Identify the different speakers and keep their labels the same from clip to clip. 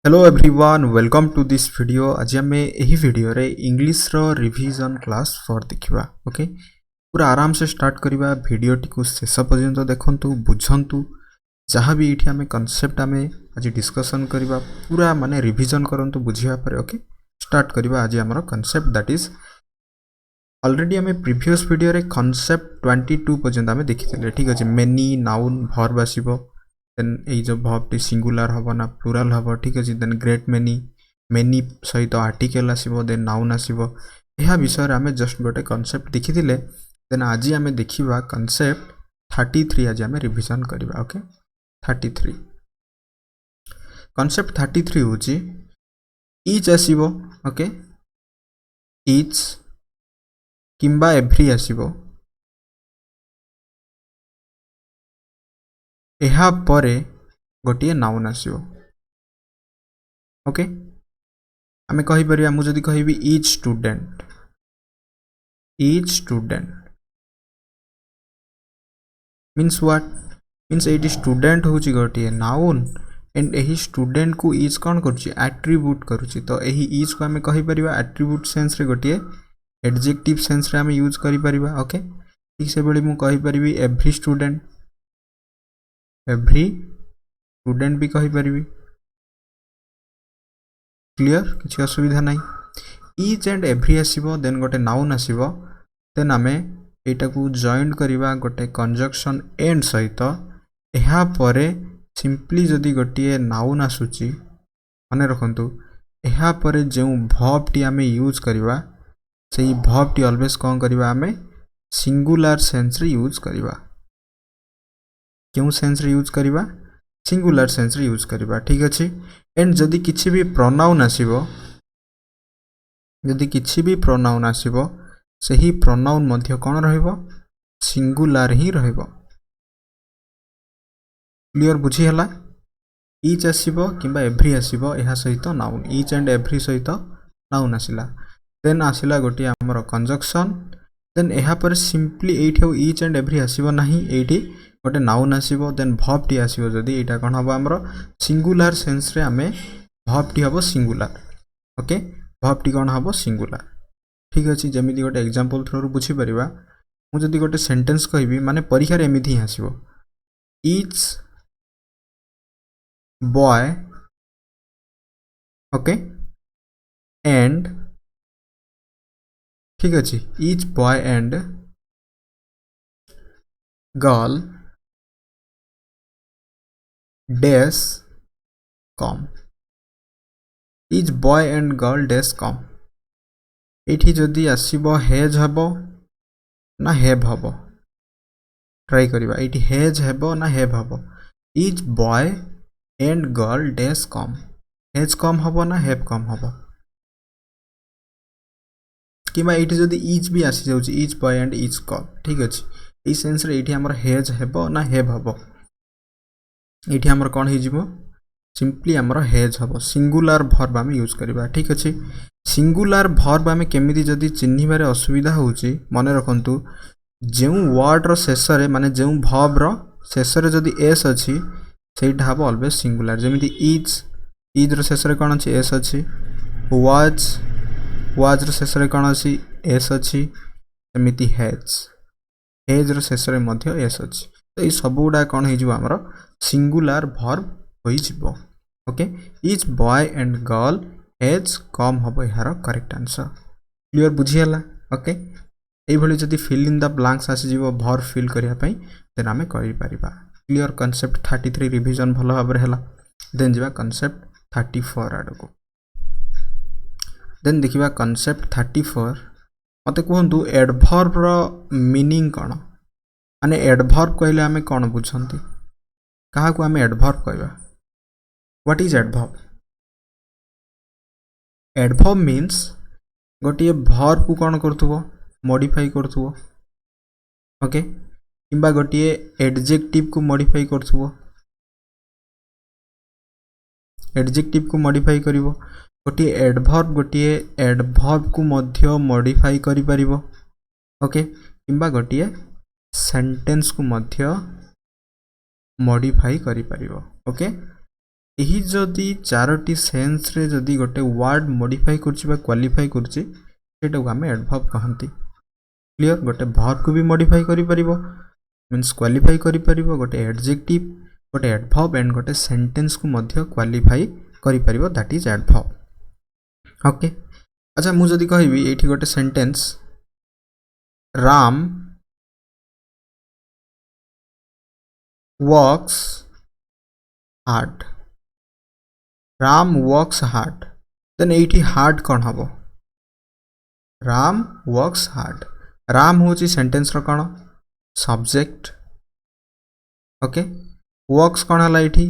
Speaker 1: Hello everyone welcome to this video. आज आम यही वीडियो रे इंग्लिश रो रिवीजन क्लास 4 देखिबा। ओके, पूरा आराम से स्टार्ट करिबा। वीडियो टी को शेष पर्यंत देखंतु बुझंतु। जहाँ भी इठी आमे कांसेप्ट आमे आज डिस्कशन करिबा पूरा माने रिवीजन करंतु बुझिया पर। ओके, स्टार्ट करिबा। आज हमर कांसेप्ट दैट इज ऑलरेडी आमे प्रीवियस वीडियो रे कांसेप्ट 22 पर्यंत आमे देखिथिले। ठीक अछि, मेनी नाउन वर्ब आसीबो, देन ए जो वर्ब टी सिंगुलर हबो ना प्लुरल हबो। ठीक अछि, देन ग्रेट मेनी मेनी सहित आर्टिकल आसीबो, देन नाउन आसीबो। एहा विषय रे आमे जस्ट गोटे कांसेप्ट देखिथिले। देन आज आमे देखिबा कांसेप्ट 33। आज आमे रिवीजन करिबा। ओके, 33 कांसेप्ट 33 होची ईच आसीबो। ओके, ईच किंबा एवरी आसीबो। एहा परे गोटे नाउन आसीबो। ओके, आमे कहि परिया मु जदी कहिबी each student, each student means what means एटी स्टूडेंट होची गोटे नाउन एंड एही स्टूडेंट को ईच कोन करची एट्रीब्यूट करूची। तो एही ईच को आमे कहि परिबा एट्रीब्यूट सेंस रे गोटे एडजेक्टिव सेंस रे आमे यूज करि परिबा। ओके, ठीक से बेली मु कहि परिबी एवरी स्टूडेंट, एवरी स्टूडेंट भी कहि परिबी। क्लियर, किसी असुविधा नहीं। ईच एंड एवरी आसीबो, देन गोटे नाउन आसीबो, देन आमे एटा को जॉइन करिबा गोटे कंजक्शन एंड सहित। एहा परे सिंपली जदी गोटे नाउन आसुची माने रखंतु, एहा परे जेउ वर्ब टी आमे यूज करिबा सेही वर्ब टी ऑलवेज कोन करिबा आमे सिंगुलर सेंस रे यूज करिबा। केउ सेंस रे यूज करिबा सिंगुलर सेंस रे यूज करिबा। ठीक अछि, एंड जदी किछि भी प्रोनाउन आसीबो, जदी किछि भी प्रोनाउन आसीबो सेही प्रोनाउन मध्य कोन रहइबो सिंगुलर ही रहइबो। क्लियर बुझी हला। ईच आसीबो किंबा एवरी आसीबो, एहा सहित नाउन ईच एंड एवरी सहित नाउन आसिला, देन आसिला गोटे हमर कंजक्शन। देन एहा पर सिंपली एठी ईच एंड एवरी आसीबो नाही, एठी गोटे नाउन आसीबो, देन वर्ब टी आसीबो। जदी एटा कोन हबो हमर सिंगुलर सेंस रे आमे वर्ब टी हबो सिंगुलर। ओके, वर्ब टी कोन हबो सिंगुलर। ठीक अछि, जेमिति गोटे एग्जांपल थ्रू बुझी परिबा। मु जदी गोटे सेंटेंस कहबी माने परीक्षा रे एमिति आसीबो ईच बॉय, ओके, एंड ठीक अछि each boy and girl dash come, each boy and girl dash come. एठी जदी आसीबो हेज हबो ना हेव हबो, ट्राई करिबा। एठी हेज हबो ना हेव हबो, each boy and girl dash come, has come हबो ना हेव कम हबो। किबा एठी जदी ईच भी आसी जाउची each boy and each girl, ठीक अछि, ए सेंस रे एठी हमर हेज हबो ना हेव हबो। एठी हमर कोन हे जिवो सिंपली हमर हेज हबो। सिंगुलर वर्ब आमे यूज करिबा। ठीक अछि, सिंगुलर वर्ब आमे केमिति जदी चिन्हिबारे असुविधा होउची मने रखंतु, जेउ वर्ड रो शेष रे माने जेउ वर्ब रो शेष रे जदी एस अछि सेटा हबो ऑलवेज सिंगुलर। जेमिति ईच, ईच रो शेष रे कोन अछि एस अछि। वाज, वाज रो शेष रे कोन अछि एस अछि। जेमिति हेज, हेज रो शेष रे मध्य एस अछि। तो ए सबुडा कोन हे जिवो हमर सिंगुलर वर्ब होई जिवो। Okay, each boy and girl has come हबो यार करेक्ट आंसर। क्लियर बुझी हला। ओके, एई भली जदी फिल इन द ब्लैंक्स आसी जिवो वर्ब फिल करिया पई देन आमे करि परिबा। क्लियर, कांसेप्ट 33 रिवीजन भलो भाबरे हला। देन जिबा कांसेप्ट 34 आडको। देन देखिबा कांसेप्ट 34। मते कहंतु एडवर्ब रो मीनिंग कोन, माने एडवर्ब कहले आमे कोन बुझंती, कहा को आमे एडवर्ब कहबा। What is adverb? Adverb means गोटे वर्ब को कोन करथुबो मॉडिफाई करथुबो। ओके, किंबा गोटे एडजेक्टिव को मॉडिफाई करथुबो, एडजेक्टिव को मॉडिफाई करिवो। गोटे एडवर्ब को मध्य मॉडिफाई करि परिबो। ओके, किंबा गोटे सेंटेंस को मध्य मॉडिफाई करि परिबो। ओके, यही जदि चारोटी सेन्स रे जदि गोटे वर्ड मॉडिफाई करछि बा क्वालिफाई करछि सेटा को हमें एडवर्ब कहंती क्लियर गोटे वर्ब को भी मॉडिफाई करि परिबो मींस क्वालिफाई करि परिबो गोटे एडजेक्टिव गोटे एडवर्ब एंड गोटे सेंटेंस को मध्य क्वालिफाई करि परिबो दैट इज एडवर्ब ओके अच्छा मु जदि कहबी एठी गोटे sentence Ram works hard Ram works hard then एठी हार्ड कौन हबो राम वर्क्स हार्ड राम होची सेंटेंस रो कौन सब्जेक्ट ओके वर्क्स कौन हला एठी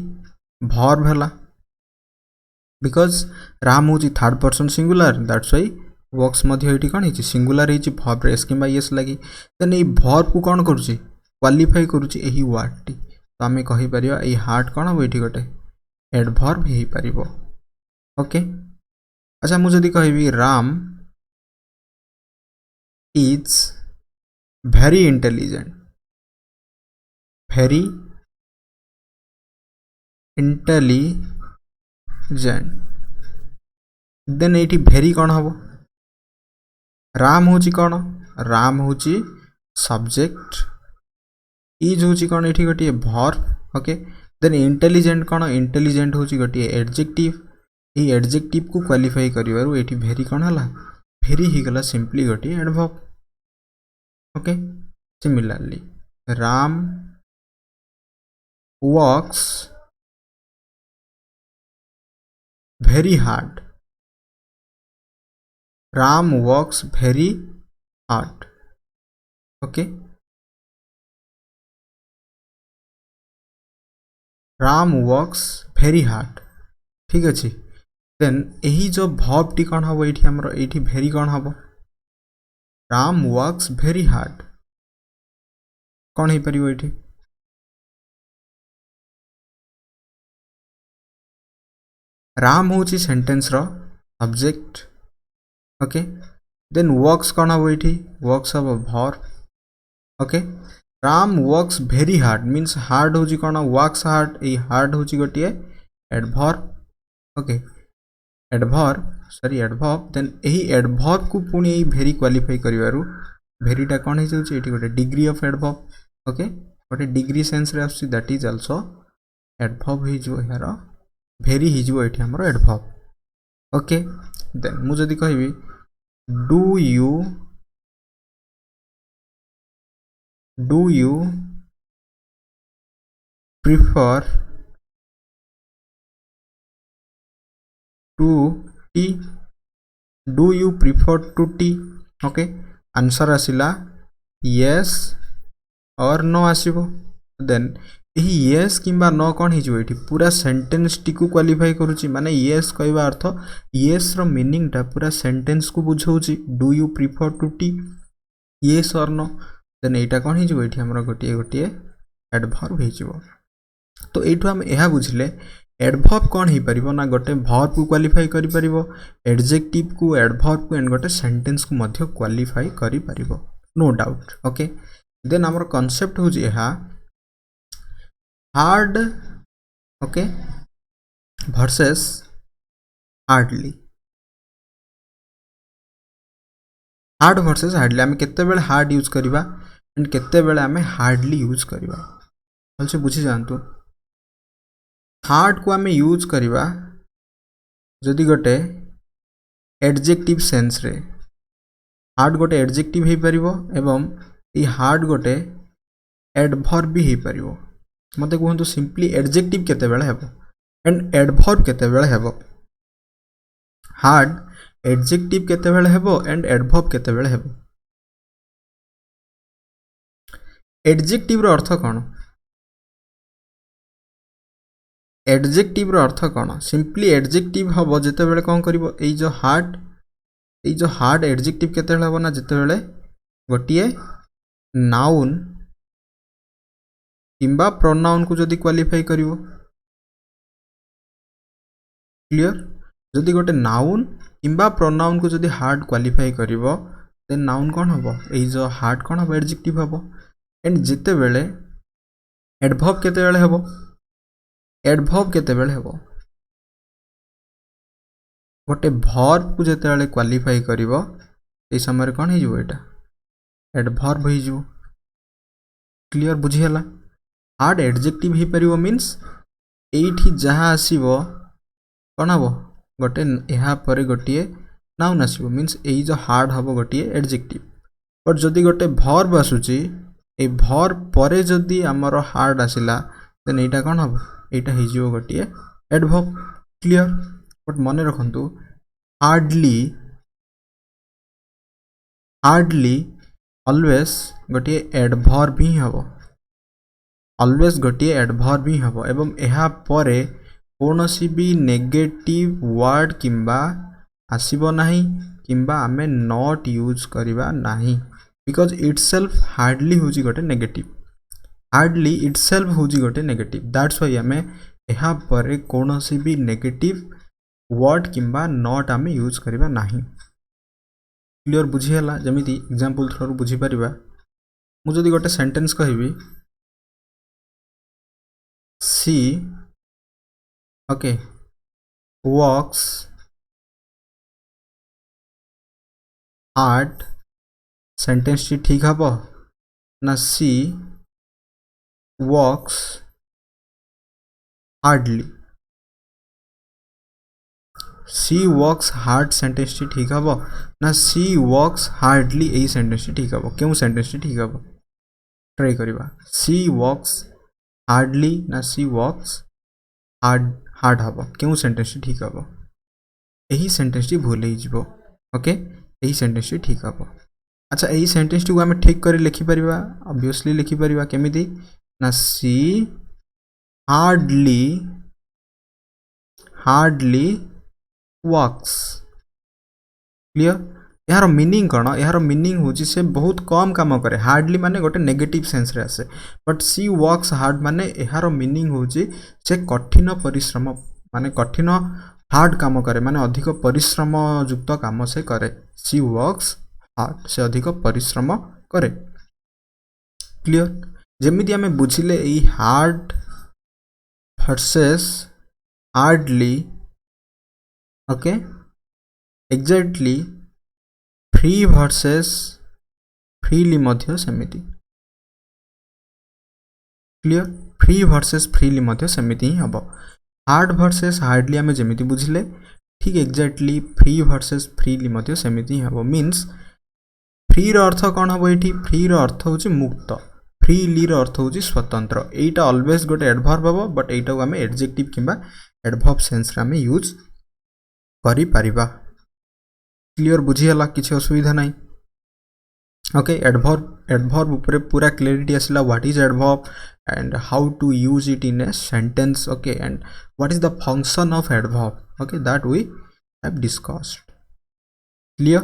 Speaker 1: वर्ब हला बिकॉज राम होची third person singular that's why works मध्ये एठी कौन हिची सिंगुलर हिची वर्ब एस किंबा एस लगी देन ए वर्ब को कौन करूची क्वालिफाई करूची एही वर्ड टी तो आमे कहि परिबा ए हार्ड कौन हबो एठी गोटे एडवर्ब हे परिबो ओके अच्छा मु जदि कहबी Ram is very intelligent then एठी very कौन हबो राम होची कौन राम होची सब्जेक्ट इज होची कौन एठी गोटे वर्ब ओके देन इंटेलिजेंट कौन इंटेलिजेंट होची गोटे एडजेक्टिव ए एडजेक्टिव को क्वालिफाई करिवारु एठी very कौन हला very ही गला सिंपली गोटे adverb okay similarly Ram works very hard Ram works very hard okay Ram works very hard ठीक अछि देन एही जो वर्ब टी कौन हबो एठी हमरो एठी very कौन हबो राम वर्क्स very hard कौन ही परिबो एठी राम होची सेंटेंस रो सब्जेक्ट ओके देन वर्क्स कौन हबो एठी वर्क्स हबो verb okay Ram works very hard means hard होची कौन वर्क्स हार्ड ए हार्ड होची गोटिए एडवर्ब ओके एडवर्ब देन एही एडवर्ब को पुनी एही very क्वालिफाई करिवारु very टा कौन हे जाउची एठी गोटे डिग्री ऑफ एडवर्ब ओके गोटे डिग्री सेंस रे आसी दैट इज आल्सो एडवर्ब हे जो हेरो very ही जो एठी हमरो एडवर्ब ओके देन मु जदी कहबी do you prefer to tea do you prefer to tea okay answer आसिला yes और नो आसीबो देन एही yes किंबा नो कौन ही जो एठी पूरा सेंटेंस टी को क्वालिफाई करूची माने yes कहबा अर्थ yes रो मीनिंग टा पूरा सेंटेंस को बुझौची do you prefer to tea yes और नो देन एटा कौन ही जो एठी हमरा गोटे एडवर्ब हे जिवो तो एठु हम एहा बुझले एडवर्ब कौन ही परिबो ना गोटे वर्ब को क्वालिफाई करि परिबो एडजेक्टिव को एडवर्ब को एंड गोटे सेंटेंस को मध्य क्वालिफाई करि परिबो नो डाउट ओके देन हमर कांसेप्ट हो जे एहा hard okay versus hardly hard versus hardly आमे केते बेले हार्ड यूज करिबा एंड केते बेले आमे हार्डली यूज करिबा भलसे बुझी जानतु हार्ड को आमे यूज करिबा जदि गोटे एडजेक्टिव सेंस रे हार्ड गोटे एडजेक्टिव हे परिबो एवं ई हार्ड गोटे एडवर्ब भी हे परिबो मते कहंतु सिंपली एडजेक्टिव केते बेले हेबो एंड एडवर्ब केते बेले हेबो हार्ड एडजेक्टिव केते बेले हेबो एंड एडवर्ब केते बेले हेबो एडजेक्टिव रो अर्थ कोन एडजेक्टिव रो अर्थ कोन सिंपली एडजेक्टिव हबो जते बेले कोन करिवो एई जो हार्ड एडजेक्टिव केते बेले हबो ना जते बेले गोटिए नाउन किंबा प्रोनाउन को जदी क्वालिफाई करिवो क्लियर जदी गोटे नाउन किंबा प्रोनाउन को जदी हार्ड क्वालिफाई करिवो देन नाउन कोन हबो एई जो हार्ड कोन हबो एडजेक्टिव हबो एंड जते बेले एडवर्ब केते बेले हबो एडवर्ब केते बेले हबो गोटे भर्ब को जिते क्वालिफाई करिवो ए समय कौन हो एटा एडभर्ब हो क्लियर बुझीगला हार्ड एडजेक्टिव हो पारिबो मीन्स एठी जहाँ आसीबो कौन हम गोटे यहाँ पर गोटे नाउन आसीबो मीन्स यही जो हार्ड हम गोटे एडजेक्टिव बट जदि गोटे भर्ब आसुची ए भर्ब परे जदि आमर हार्ड आसिला देन एटा कौन हम एटा हो गोटे एडभर्ब क्लियर बट मन रखु हार्डली हार्डली ऑलवेज गोटे एडभर्ब ही हम ऑलवेज गोटे एडभर्ब ही हम एवं यहाँ परे कौन सी भी नेगेटिव वर्ड किंबा आसीबो नाही किंबा आमे नॉट यूज करिबा नाही बिकॉज इटसेल्फ हार्डली होची गोटे नेगेटिव हार्डली इटसेल्फ होची गोटे नेगेटिव दैट्स व्हाई आमे यहाँ परे कौन सी भी नेगेटिव वर्ड किंबा नॉट आमे यूज करिबा नाही क्लियर बुझीगला जमिति एग्जांपल थ्रू बुझी परिबा मु जदि गोटे सेंटेंस कहबी she okay walks hard sentence टी ठीक हबो ना she walks hardly she walks hard sentence टी ठीक हबो ना सी walks hardly एई सेंटेंस टी ठीक हबो केउ सेंटेंस टी ठीक हबो ट्राई करिबा सी walks hardly ना सी walks हार्ड हम क्यों सेंटेंस ठीक हम यही सेंटेंस टी भूल हो ओके यही सेंटेंस टी ठीक हम अच्छा यही सेंटेंस टी आम ठीक कर लिखिपर ऑब्वियसली लिखिपर केमिति ना सी हार्डली हार्डली वर्क्स क्लियर यार मीनिंग कौन यार मीनिंग हूँ से बहुत कम काम करे हार्डली माने गोटे नेगेटिव सेंस रे आसे बट सी वर्क्स हार्ड माने यार मीनिंग हूँ से कठिन परिश्रम माने कठिन हार्ड काम करे माने अधिक परिश्रम युक्त काम से करे सी वर्क्स हार्ड से अधिक परिश्रम करे क्लियर जेमिति आमे बुझिले ई hard versus hardly okay exactly free versus freely मध्य सेमिति क्लियर फ्री वर्सेस फ्रीली मध्य सेमिति ही हम हार्ड वर्सेस हार्डली आमे जेमिति बुझिले ठीक एग्जैक्टली फ्री वर्सेस फ्रीली मध्य सेमिति ही हम मीन्स फ्री रो अर्थ कौन हम ये फ्री रो अर्थ होची मुक्त फ्रीली रो अर्थ होची स्वतंत्र एटा ऑलवेज गोटे एडभर्ब हम बट एटा को आमे एडजेक्टिव किंबा एडभर्ब सेंस रे आमे यूज करि परिबा क्लियर बुझीगला किसी असुविधा नहीं ओके एडभर्ब ऊपर पूरा क्लैरिटी आसला what is adverb and how to use it in a sentence okay and what is the function of adverb okay that we have discussed clear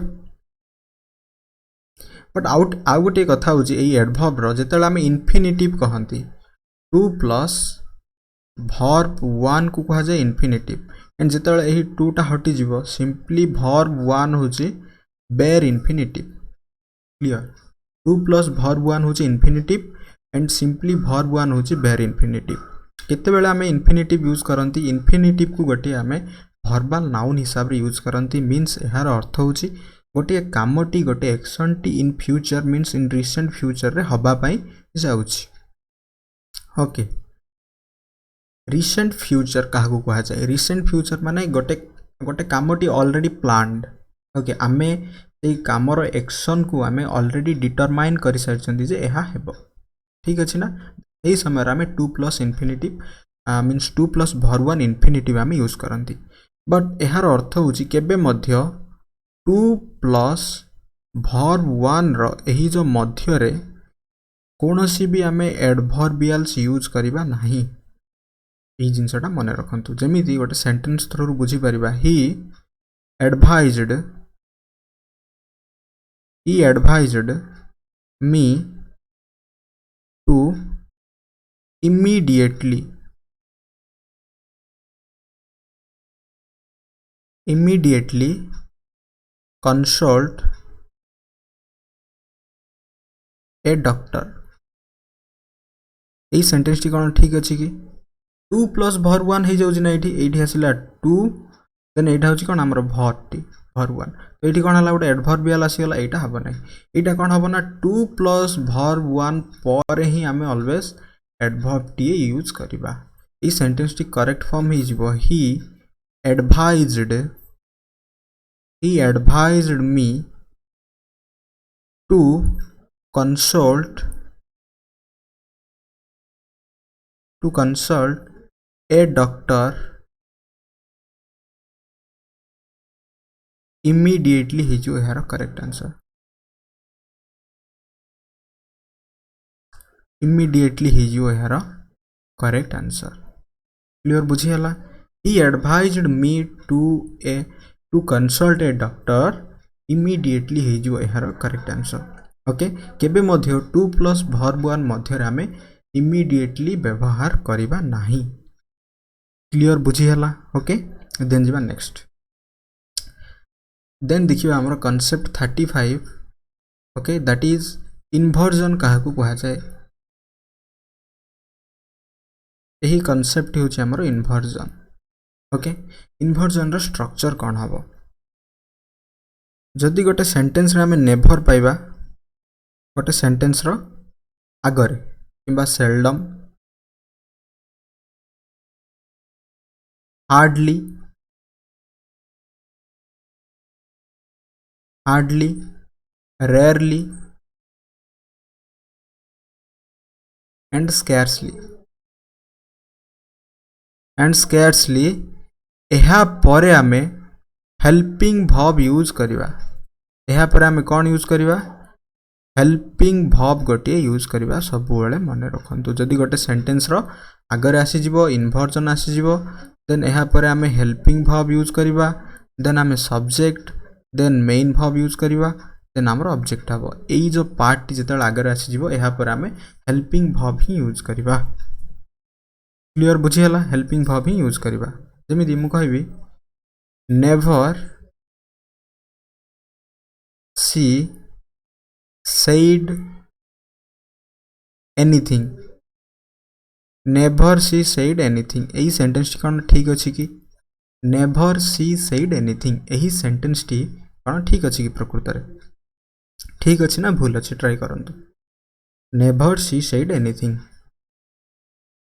Speaker 1: but आउ गोटे कथा होची एई एडभर्ब रो जेतेला हम इन्फिनिटिव कहंती टू प्लस भर्ब वन को कहा जाए इन्फिनिटिव एंड जिते यही टूटा हटि जीवो सिंपली भर्ब वन होची bare infinitive clear to plus verb one होची infinitive and simply verb one होची बेर इन्फिनिटिव केते बेले आमे इन्फिनिटिव यूज करंती इन्फिनिटिव को गोटे आमे भर्बल नाउन हिसाब रे यूज करंती मीन्स यार अर्थ होची गोटे कामटी गोटे action T in future means in recent future रे हबा पई जाउची ओके रिसेंट फ्यूचर क्या कहा जाए रिसेंट फ्यूचर माने गोटे गोटे कामटी ऑलरेडी प्लान्ड ओके आमे ए कामर एक्शन को आमे ऑलरेडी डिटरमाइन कर सारी जे यह हेबो ठीक अच्छे ना यही समय आमे two plus infinitive means to plus verb one infinitive आमे यूज करती बट यार अर्थ होची केबे मध्य to plus verb one row यही जो मध्य रे कोनोसी भी आमे एडभर्बियल्स यूज करिबा नहीं यही जिनसटा मन रखु जमीती गोटे सेंटेंस थ्रू बुझीपर he advised me to immediately consult a doctor यही सेंटेंस टी कौन ठीक अच्छे कि टू प्लस भर्ब वन हो जाऊँ ना ये आसला टू देन एटा होची कोन हमर भर टी भर 1 तो एठी कोन हला गोटे एडवर्बियल आसीगला एटा हबो नै एटा कोन हबो ना 2 प्लस भर 1 पर ही हमें ऑलवेज एडवर्ब टी यूज करिबा ई सेंटेंस टी करेक्ट फॉर्म ही जिवो ही advised me to consult a doctor immediately ही जो है करेक्ट आंसर immediately ही जो है करेक्ट आंसर क्लियर बुझीगला he advised me to consult a doctor immediately ही जो है करेक्ट आंसर ओके केबे मध्य 2 प्लस verb 1 मध्य रे हमें immediately व्यवहार करिबा नाही क्लियर बुझीगला ओके देन जिबा नेक्स्ट देन देखिबा हमर concept 35 okay that is inversion काहाकू कहा जाय एही कांसेप्ट होची हमर इन्वर्जन ओके इन्वर्जन रो स्ट्रक्चर कोन हबो जदि गोटे सेंटेंस रे हमें नेवर पाइबा गोटे सेंटेंस रो आगरे किंबा seldom hardly rarely and scarcely एहा परे हमें हेल्पिंग वर्ब यूज करिवा एहा परे हमें कोन यूज करिवा हेल्पिंग वर्ब गोटे यूज करिवा सब बेले मन रखंतु जदि गोटे सेंटेंस रो आगर आसी जिवो इन्वर्जन आसी जिवो देन एहा परे हमें हेल्पिंग वर्ब यूज करिवा देन हमें subject then main verb use करिवा देन हमर ऑब्जेक्ट हबो एई जो पार्ट जेतल आगर आसी जिवो एहा परे हमें हेल्पिंग वर्ब ही यूज करिवा क्लियर बुझीगला हेल्पिंग वर्ब ही यूज करिवा जेमिति मु कहबी never see said anything never she said anything एही सेंटेंस टी कोन ठीक अछि कि never she said anything एही सेंटेंस टी कोन ठीक अछि कि प्रकृत रे ठीक अछि ना भूल अछि ट्राई करंतु never she said anything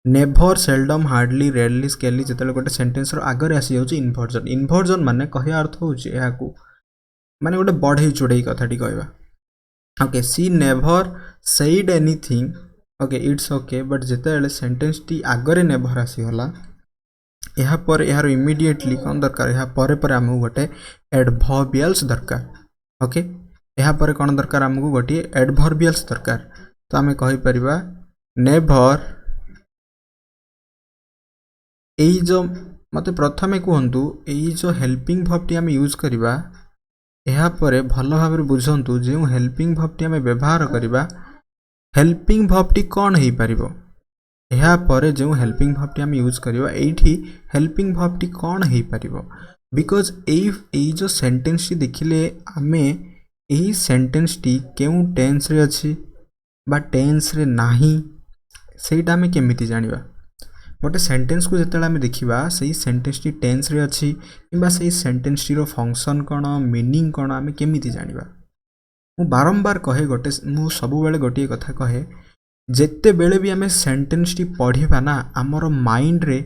Speaker 1: never seldom hardly rarely scarcely जेतले गोटे सेंटेंस रो आगर आसी जाउची इन्वर्जन माने कहया अर्थ होची एहा को माने गोटे बढ़ई चुड़ई कथाटी कहबा okay she never said anything okay it's okay but जेते सेंटेंस टी आगरे नेवर आसी होला एहा पर एहार इमीडिएटली कोन दरकार एहा परे परे हमहु गोटे एडवर्बियल्स दरकार ओके एहा परे कोन दरकार हमहु गोटे एडवर्बियल्स दरकार तो हमें कहि परिबा नेवर एई जो मते प्रथमे कहंतु एई जो हेल्पिंग वर्ब टी हम यूज करिबा एहा परे भल भाबरे बुझंतु जे हेल्पिंग वर्ब टी हमें व्यवहार करिबा हेल्पिंग वर्ब टी कोन हेई परिबो एहा परे जे हेल्पिंग वर्ब टी हम यूज करिबा एठी हेल्पिंग वर्ब टी कोन हेई परिबो बिकॉज़ एई जो सेंटेंस टी देखिले हमें एही सेंटेंस टी केउ टेंस रे अछि बा टेंस रे नाही सेटा हमें केमिति जानिबा गोटे सेंटेंस को जेतले हमें देखिबा सही सेंटेंस टी टेंस रे अछि किबा सही सेंटेंस टी रो फंक्शन कोन मीनिंग कोन हमें केमिति जानिबा मु बारंबार कहे गोटे मु सब बेले गोटे कथा कहे जेते बेले भी हमें सेंटेंस टी पढिबा ना हमर माइंड रे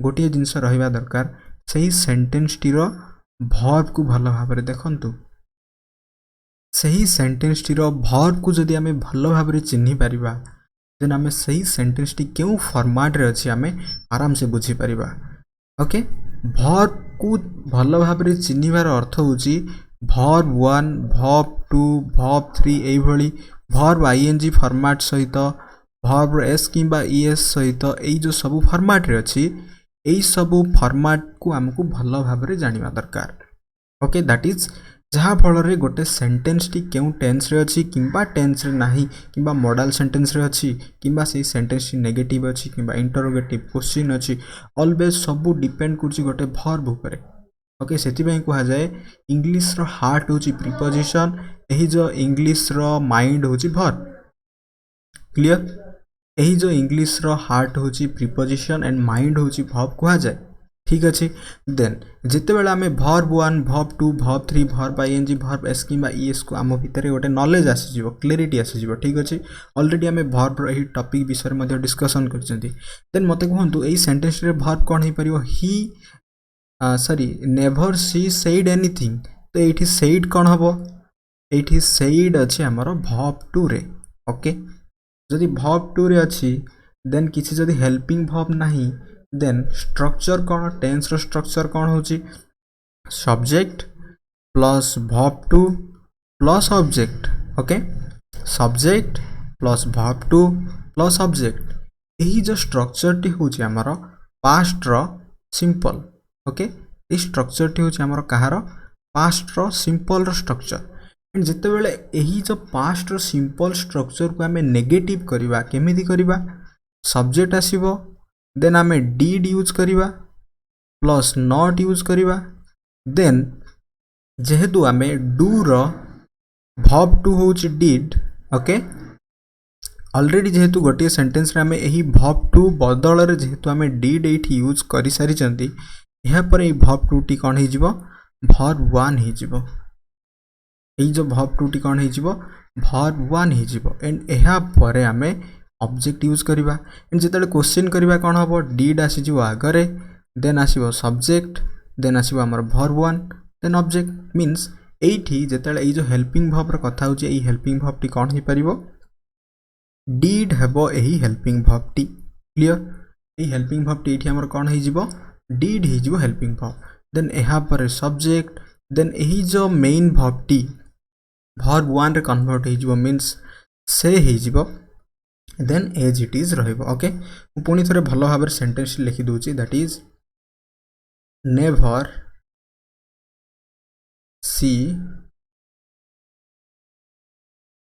Speaker 1: गोटे जिंस रहिबा दरकार सही सेंटेंस टी रो वर्ब को भलो भाबरे देखंतु सही सेंटेंस टी रो वर्ब को जदी हमें भलो भाबरे चिन्हि परिबा देन हमें सही सेंटेंस टी केउ फॉर्मेट रे अछि हमें आराम से बुझी परिबा ओके वर्ब को भलो भाबरे चिन्हिबार अर्थ होची verb 1 verb 2 verb 3 एई भली verb ing फॉर्मेट सहित verb s किबा es सहित एई जो सब फॉर्मेट रे अछि एई सब फॉर्मेट को हमकु भलो भाबरे जानिबा दरकार ओके दैट इज जहा फल रे गोटे सेंटेंस टी केउ टेंस रे अछि किबा टेंस रे नाही किबा मॉडल सेंटेंस रे अछि किबा से सेंटेंस टी नेगेटिव अछि किबा इंटरोगेटिव क्वेश्चन अछि ऑलवेज सब डिपेंड करछि गोटे वर्ब ऊपर ओके सेति पई कहा जाय इंग्लिश रो हार्ट होछि प्रीपोजिशन एही जो इंग्लिश रो माइंड होछि वर्ब क्लियर एही जो इंग्लिश रो हार्ट होछि प्रीपोजिशन एंड माइंड होछि वर्ब कहा जाय ठीक अच्छे देन जिते बेले आम verb 1 verb 2 verb 3 verb ING verb S कि ईएस को आम भितर गोटे नॉलेज आसीज क्लेरिटी आसीज ठीक अच्छे ऑलरेडी आम भर्ब रही टॉपिक विषय डिस्कशन कर देन मत कहतु यही सेंटेंस रे भर्ब कौन हो पार ही sorry never she said anything तो ये सेड कौन हम ये सेड अच्छे आमर भर्ब 2 रे ओके जदि भर्ब 2 रे अच्छी देन किसी जदि हेल्पिंग भर्ब नहीं देन स्ट्रक्चर कौन टेंस रो स्ट्रक्चर कौन होची subject plus verb 2 plus object okay subject plus verb 2 plus object यही जो स्ट्रक्चर टी होची आमर पास्ट रो सिंपल ओके ये स्ट्रक्चर टी होची आमर कहार पास्ट रो सिंपल रो स्ट्रक्चर एंड जिते बेले यही जो पास्ट रो सिंपल स्ट्रक्चर को आम नेगेटिव करवा केमिति करवा सब्जेक्ट आसीबो देन आम डिड यूज करवा प्लस नॉट यूज करवा देन जेहेतु आम डू रो भर्ब 2 होची डिड ओके ऑलरेडी जेहेतु गोटे सेंटेंस रे आम यही भर्ब 2 बदल रे जेहेतु आम डिड एठी यूज करि सारी चंती यहाँ पर ये भर्ब 2 टी कौन हो भर्ब 1 हो जो भर्ब 2 टी कौन हो भर्ब 1 हो एंड यहाँ पर आम ऑब्जेक्ट यूज करवा एंड जिते क्वेश्चन करवा कौन हम डिड आसीज आगरे देन आसो सब्जेक्ट देन आसो आमर भर्ब 1 देन ऑब्जेक्ट मीन्स एठी जिते जो हेल्पिंग भर्ब कथा हो हेल्पिंग भर्ब टी कौन हो पार डिड हेबो यही हेल्पिंग भर्ब टी क्लियर यही हेल्पिंग भर्ब टी आमर कौन हो डिड हो हेल्पिंग भर्ब देन यहाँ पर सब्जेक्ट देन यही जो मेन भर्ब टी भर्ब 1 रे कन्वर्ट हो मीन्स से हो देन एज इट इज रहिबो ओके पुणी थोड़े भल भाव सेंटेंस लिखि दूची that is never she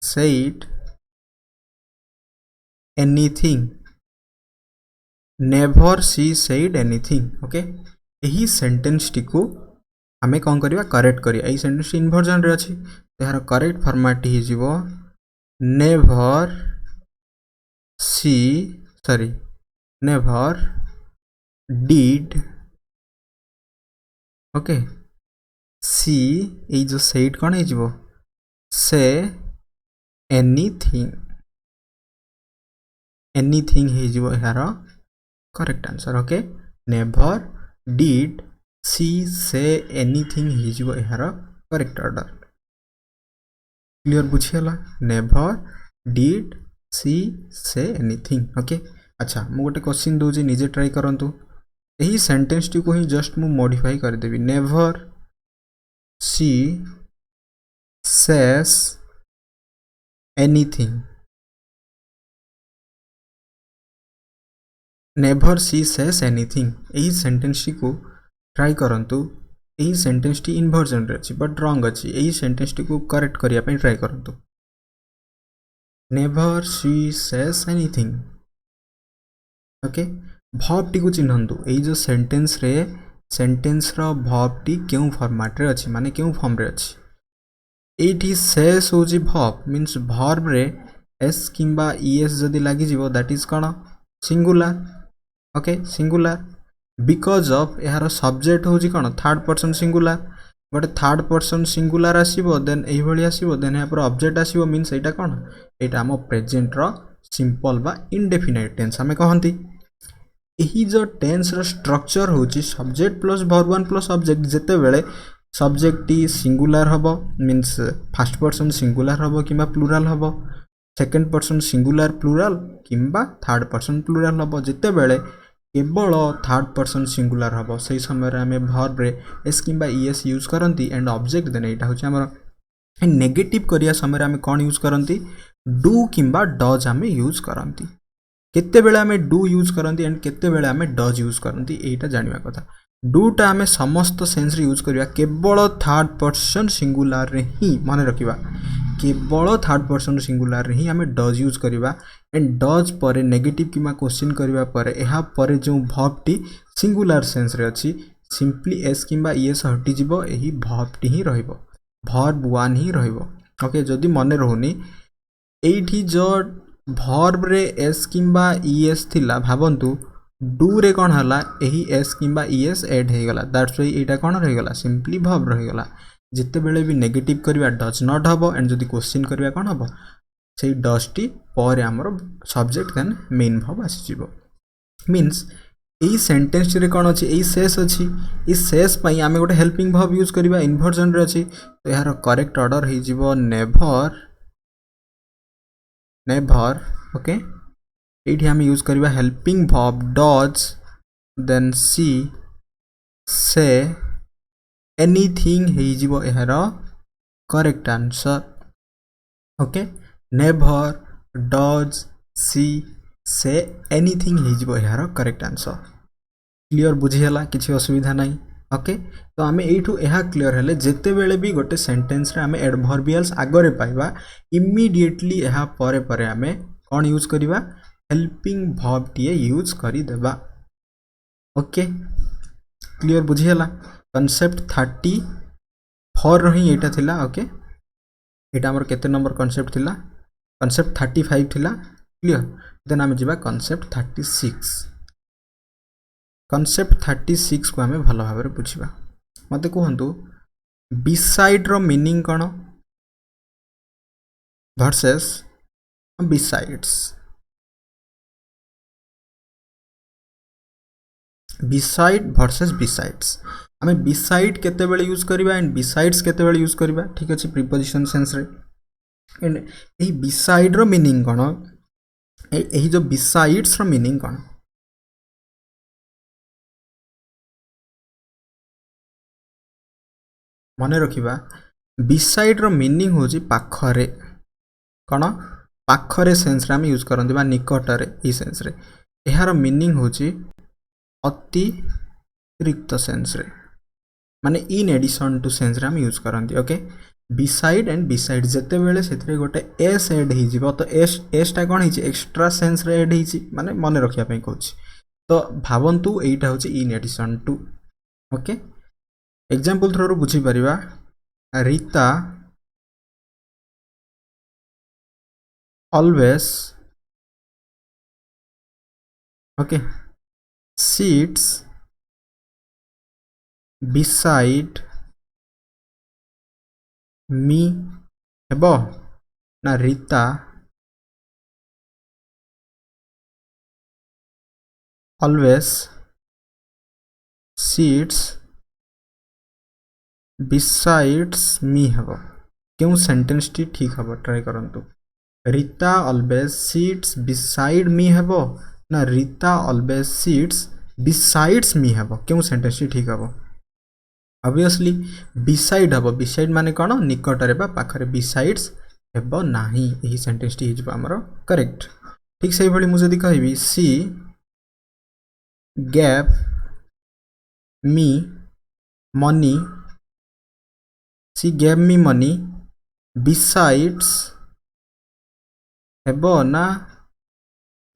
Speaker 1: said anything never she said anything okay यही सेंटेंस टी को आमे कौन करवा करेक्ट करिया यही सेंटेंस इन्वर्जन रे अछि यार करेक्ट फॉर्मेट ही जीवो never she sorry never did okay she ये जो सेड कौन हो से एनीथिंग हो यार correct answer okay never did she say anything हो यार करेक्ट ऑर्डर क्लियर बुझीगला never did she say anything okay अच्छा मु गोटे क्वेश्चन दूसरी निजे ट्राई करंतु यही सेंटेंस टी को ही जस्ट मु मॉडिफाई कर देबी never she says anything never she says anything यही सेंटेंस टी को ट्राई करंतु यही सेंटेंस टी इन्वर्जन रे अछि बट रॉन्ग अछि यही सेंटेंस टी को करेक्ट करिया पे ट्राई करंतु never she says anything okay verb टी को चिन्हंतु यही जो सेंटेंस रे सेंटेंस रो भर्ब टी केउ फॉर्मेट रे अछि माने केउ फॉर्म रे अछि एठी सेस होजी भर्ब मींस भर्ब रे एस किंबा ईएस जदी लागि जीवो दैट इज कोन singular okay singular because of यार सब्जेक्ट होजी कोन थर्ड पर्सन सिंगुलर गोटे थर्ड पर्सन सिंगुलर आसीबो देन एही भली आसीबो देन यहाँ पर ऑब्जेक्ट आसीबो मींस एटा कोन एटा हम प्रेजेंट रो सिंपल बा इंडेफिनाइट टेंस हमें कहंती यही जो टेंस रो स्ट्रक्चर होची subject plus verb 1 plus object जेते बेले सब्जेक्ट टी सिंगुलर हबो मींस फर्स्ट पर्सन सिंगुलर हबो किबा प्लुरल हबो सेकंड पर्सन सिंगुलर प्लुरल किबा थर्ड पर्सन प्लुरल हबो जेते बेले केवल थर्ड पर्सन सिंगुलर हबो सही समय रे हमें वर्ब रे एस किबा ईएस यूज करंती एंड ऑब्जेक्ट देन एटा होची हमर नेगेटिव करिया समय रे हमें कोन यूज करंती डू किबा डज हमें यूज करंती केते बेले हमें डू यूज करंती एंड केते बेले हमें डज यूज करंती एटा जानिबा कथा डू टा हमें समस्त सेंस रे यूज करिया केवल थर्ड पर्सन सिंगुलर रे ही माने रखिबा केवल थर्ड पर्सन सिंगुलर रे ही हमें डज यूज करिबा एंड डज पर नेगेटिव किमा क्वेश्चन करिबा पर एहा पर जो वर्ब टी सिंगुलर सेंस रे अछि सिंपली एस किबा ईएस हटि जिवो एही वर्ब टी ही रहइबो वर्ब 1 ही रहइबो ओके जदी मने रहउनी एठी जो वर्ब रे एस किबा ईएस थिला भाबंतु डू रे कौन हला एही एस किंबा ईएस ऐड हो गला दैट्स व्हाई एटा कौन रही गला सिंपली वर्ब रही गला जिते बेले भी नेगेटिव करबा डज नॉट हबो एंड जदी क्वेश्चन करबा कौन हबो से डज टी पर हमर सब्जेक्ट देन मेन वर्ब आसी जिवो मींस एई सेंटेंस रे कौन अछि एई सेस अछि ई सेस पई आमे गोटे हेल्पिंग वर्ब यूज करबा इन्वर्जन रे अछि तो यार करेक्ट ऑर्डर हे जिवो नेवर नेवर ओके एठी हम यूज करबा helping verb does then she say anything हे जिवो यार correct answer okay never does she say anything हे जिवो यार करेक्ट आंसर क्लियर बुझीला किसी असुविधा नहीं ओके तो आम यू यह क्लियर हेले जेते बेले भी गोटे सेंटेंस रे आम एडवर्बियल्स आगरे पाइबा इमीडिएटली यह परे परे आम कौन यूज करवा हेल्पिंग वर्ब टीए यूज करी देबा ओके क्लियर बुझीला कॉन्सेप्ट 34 रही एटा थिला ओके एटा हमर केते नंबर कॉन्सेप्ट थिला कॉन्सेप्ट 35 थिला क्लियर देन आम जिबा कॉन्सेप्ट 36 कॉन्सेप्ट 36 को आम भल भाव बुझा मत कहतु बिसाइड रो मीनिंग कौन versus besides beside versus besides आम बिसाइड केते बेले यूज करबा एंड बिसाइड्स केते बेले यूज करबा ठीक अछि प्रीपोजिशन सेंस रे एंड एही बिसाइड रो मीनिंग कौन एही जो बिसाइड्स रो मीनिंग कौन मन रखिबा बिसाइड रो मीनिंग होची पाखरे कौन पाखरे सेंस रे हम यूज करंती बा निकटरे ई सेंस रे एहार मीनिंग होची अतिरिक्त सेंस रे माने इन एडिशन टू सेंस रे हम यूज करंती ओके बिसाइड एंड बिसाइड जेते बेले सेतरे गोटे एस ऐड ही जिवो तो एस टा कोन हिची एक्स्ट्रा सेंस रे ऐड हिची माने मन रखिया पई कहूची तो भावंतु एटा होची in addition to okay example through बुझी परिबा Rita always okay sits beside me हेबो ना Rita always sits besides me हेबो क्यों सेंटेंस टी ठीक हेबो ट्राई करंतु Rita always seats beside me हेबो ना रीता ऑलवेज सीट्स बिसाइड्स मी हेबो क्यों सेंटेंस ठीक हेबो ऑब्वियसली बिसाइड हेबो बिसाइड माने कोन निकट रे बा पाखरे बिसाइड्स हेबो नाही एही सेंटेंस टी हिजबो हमरो करेक्ट ठीक सही भली मु जदी कहबी सी गैव मी मनी सी गैव मी मनी बिसाइड्स हेबो ना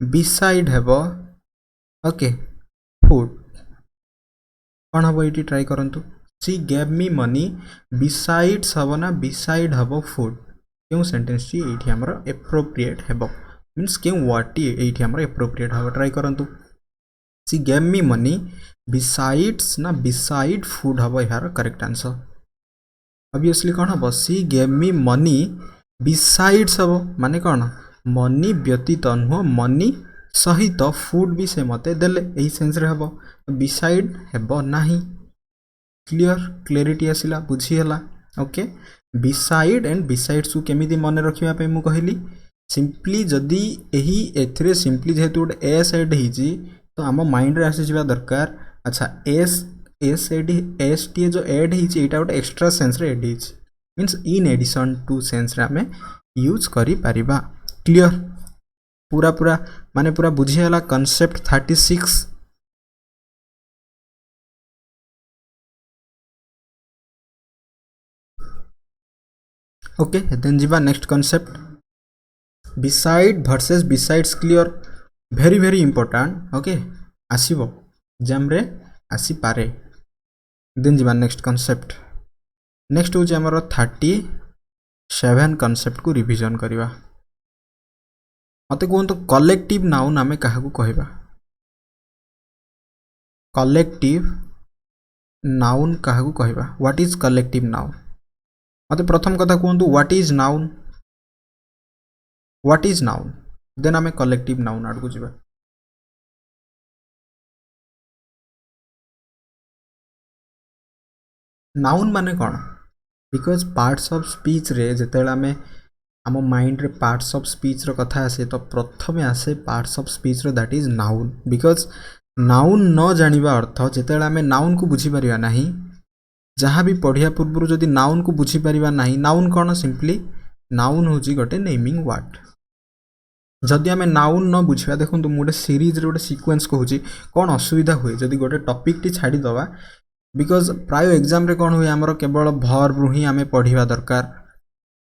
Speaker 1: बिसाइड हेबो ओके फूड कौन हम ये ट्राई करंतु सी गैव मी मनी बिसाइड्स हेबो ना बिसाइड हेबो फूड क्यों सेंटेंस टी एठी हमर एप्रोप्रिएट हेबो मींस क्यों वर्ड टी एठी हमर एप्रोप्रिएट हेबो ट्राई करंतु सी गैव मी मनी बिसाइड्स ना बिसाइड फूड हेबो यार करेक्ट आंसर ऑब्वियसली कौन हेबो सी गैव मी मनी बिसाइड्स हेबो माने कौन मनी व्यतीत नुह मनी सहित फूड भी से मते देले एही सेंस रे हेबो बिसाइड हेबो नाही क्लियर क्लैरिटी आसिला बुझी हला ओके बिसाइड एंड बिसाइड्स को केमिति मन रखिबा पे मु कहली सिंपली जदी एही एथरे सिंपली जेहेतु गोटे एस ऐड हिजी तो आम माइंड रे आसी जिबा दरकार अच्छा एस टी जो ऐड हिजी एटा गोटे एक्स्ट्रा सेंस रे ऐड हिजी means in addition to sense रे आमे यूज करि परिबा क्लियर पूरा पूरा माने पूरा बुझी हला कॉन्सेप्ट 36 ओके देन जीवा next concept beside versus besides clear very very important okay आसीबो एग्जाम रे आसी पारे देन जीवा नेक्स्ट कॉन्सेप्ट नेक्स्ट हो हमर 37 कॉन्सेप्ट को रिवीजन करिवा मते कहतो कलेक्टिव नाउन आमे काहा को कहबा कलेक्टिव नाउन क्या कहवा व्हाट इज कलेक्टिव नाउन मत प्रथम कथा कहतु व्हाट इज नाउन देन आम कलेक्टिव नाउन आड़ को जावा नाउन माने कौन बिकज पार्ट्स ऑफ स्पीच रे जितेबाला आम आम माइंड रे पार्ट्स ऑफ स्पीच रो कथा आसे तो प्रथमे आसे पार्ट्स ऑफ स्पीच रो that is noun because noun न जानिबा अर्थ जितेबाला आम नाउन को बुझी परिबा नाही जहाँ भी पढ़िया पूर्व जदि नाउन को बुझी परिबा नाही नाउन कौन सिंपली नाउन होची गोटे नेमिंग वर्ड जदि आम नाउन न बुझा देखो गोटे सीरीज गोटे सिक्वेन्स कहूँ कौन असुविधा हुए जदि गोटे टॉपिक टी छाड़ी दवा बिकज प्राय एग्जाम रे कौन हुए आमर केवल भर्ब रु ही आम पढ़ा दरकार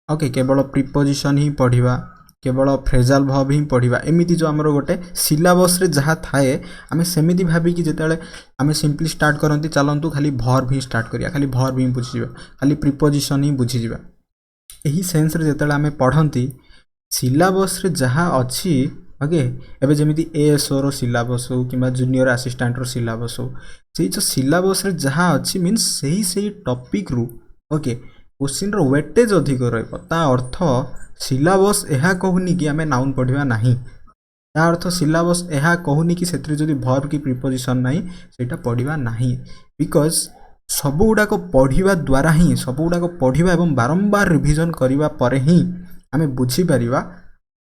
Speaker 1: ओके केवल प्रिपोजिशन ही पढ़ा केवल फ्रेजाल वर्ब ही पढ़ा एमती जो आमर गोटे सिलेबस रे जहाँ थाए आम सेमती भाविकी जिते आम सिंपली स्टार्ट करती चलतु खाली भर्ब ही स्टार्ट करिया खाली भर्ब ही बुझीजा खाली प्रिपोजिशन ही बुझीजा यही सेन्स रे जिते आम पढ़ती सिलेबस रे जहाँ अच्छी ओके एबे जमीती एएसओ रो सिलेबस हो कि जूनियर असिस्टेंट रो सिलेबस हो से जो सिलेबस रे जहाँ अच्छी मीन्स सही टॉपिक रु ओके क्वेश्चन रो वेटेज अधिक रहिबो ता अर्थ सिलेबस एहा कहूनी कि आमे नाउन पढ़िबा नाही ता अर्थ सिलेबस एहा कहूनी कि सेतरे जदि वर्ब की प्रिपोजिशन नाही सेटा पढ़िबा नाही बिकॉज सब गुडाक पढ़िबा द्वारा ही सब गुडाक पढ़िबा एवं बारंबार रिविजन करिबा परे ही आमे बुझी परिबा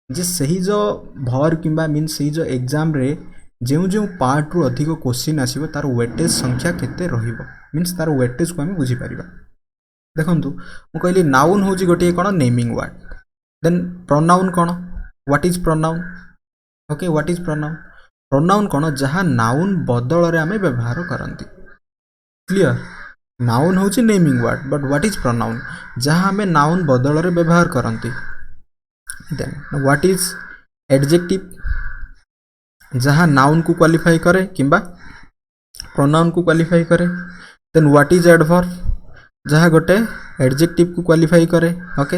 Speaker 1: जे सही जो भर किंबा मीन सही जो एग्जाम रे जो जो पार्ट रु अधिक क्वेश्चन आसीबो तार वेटेज संख्या केते रहिबो मीन्स तार वेटेज को आमे बुझी परिबा देखंतु मु कहली नाउन होची गोटे कोन नेमिंग वर्ड देन प्रोनाउन कोन what is pronoun okay what is pronoun कोन जहाँ नाउन बदल रे आमे व्यवहार करंती क्लियर नाउन होची naming word but what is pronoun जहाँ आमे नाउन बदल रे व्यवहार करंती देन व्हाट इज एडजेक्टिव जहाँ नाउन को क्वालिफाई करे किंबा प्रोनाउन को क्वालिफाई करे देन व्हाट इज एडवर्ब जहाँ गोटे एडजेक्टिव को क्वालिफाई करे okay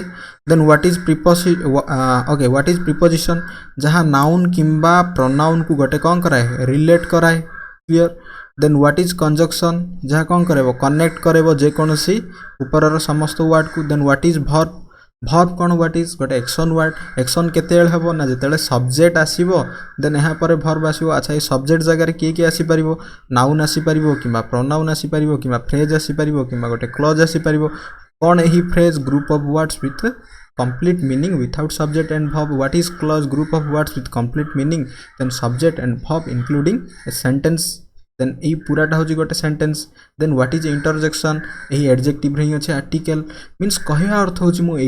Speaker 1: then what is what is preposition जहाँ नाउन किंबा प्रोनाउन को गोटे कौन कराए रिलेट कराए clear then what is conjunction जहाँ कौन करे कनेक्ट करे जेकोसी ऊपर समस्त वर्ड को then what is verb verb कौन व्हाट इज गोटे एक्शन वर्ड एक्शन केतेबेले हेबो ना जेतेबेले सब्जेक्ट आसीबो देन यहाँ पर भर्ब आसीबो अच्छा ये सब्जेक्ट जगह किए किए आसी परिबो नाउन आसी परिबो किंबा प्रोनाउन आसी परिबो किंबा फ्रेज आसी परिबो किंबा गोटे क्लॉज आसी परिबो कौन एही phrase group of words with complete meaning without subject and verb what is clause group of words with complete meaning then subject and verb including a sentence then ए पूराटा हूँ गोटे sentence then what is interjection यही adjective ही अच्छे article means कहवा अर्थ हूँ मुझे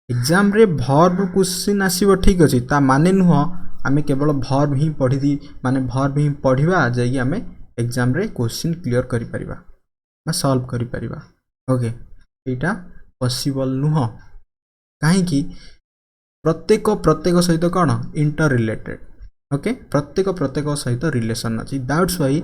Speaker 1: एग्जाम रे भर्ब क्वेश्चन आसीबो ठीक अच्छे ता माने नुह आमे केवल भर्ब ही पढ़ी माने भर्ब ही पढ़ा जाइए आमे एग्जाम रे क्वेश्चन क्लियर करि परिबा बा सॉल्व करि परिबा ओके एटा पॉसिबल नुह कहीं प्रत्येक सहित कौन इंटर रिलेटेड ओके प्रत्येक सहित रिलेशन अच्छी दैट्स वाई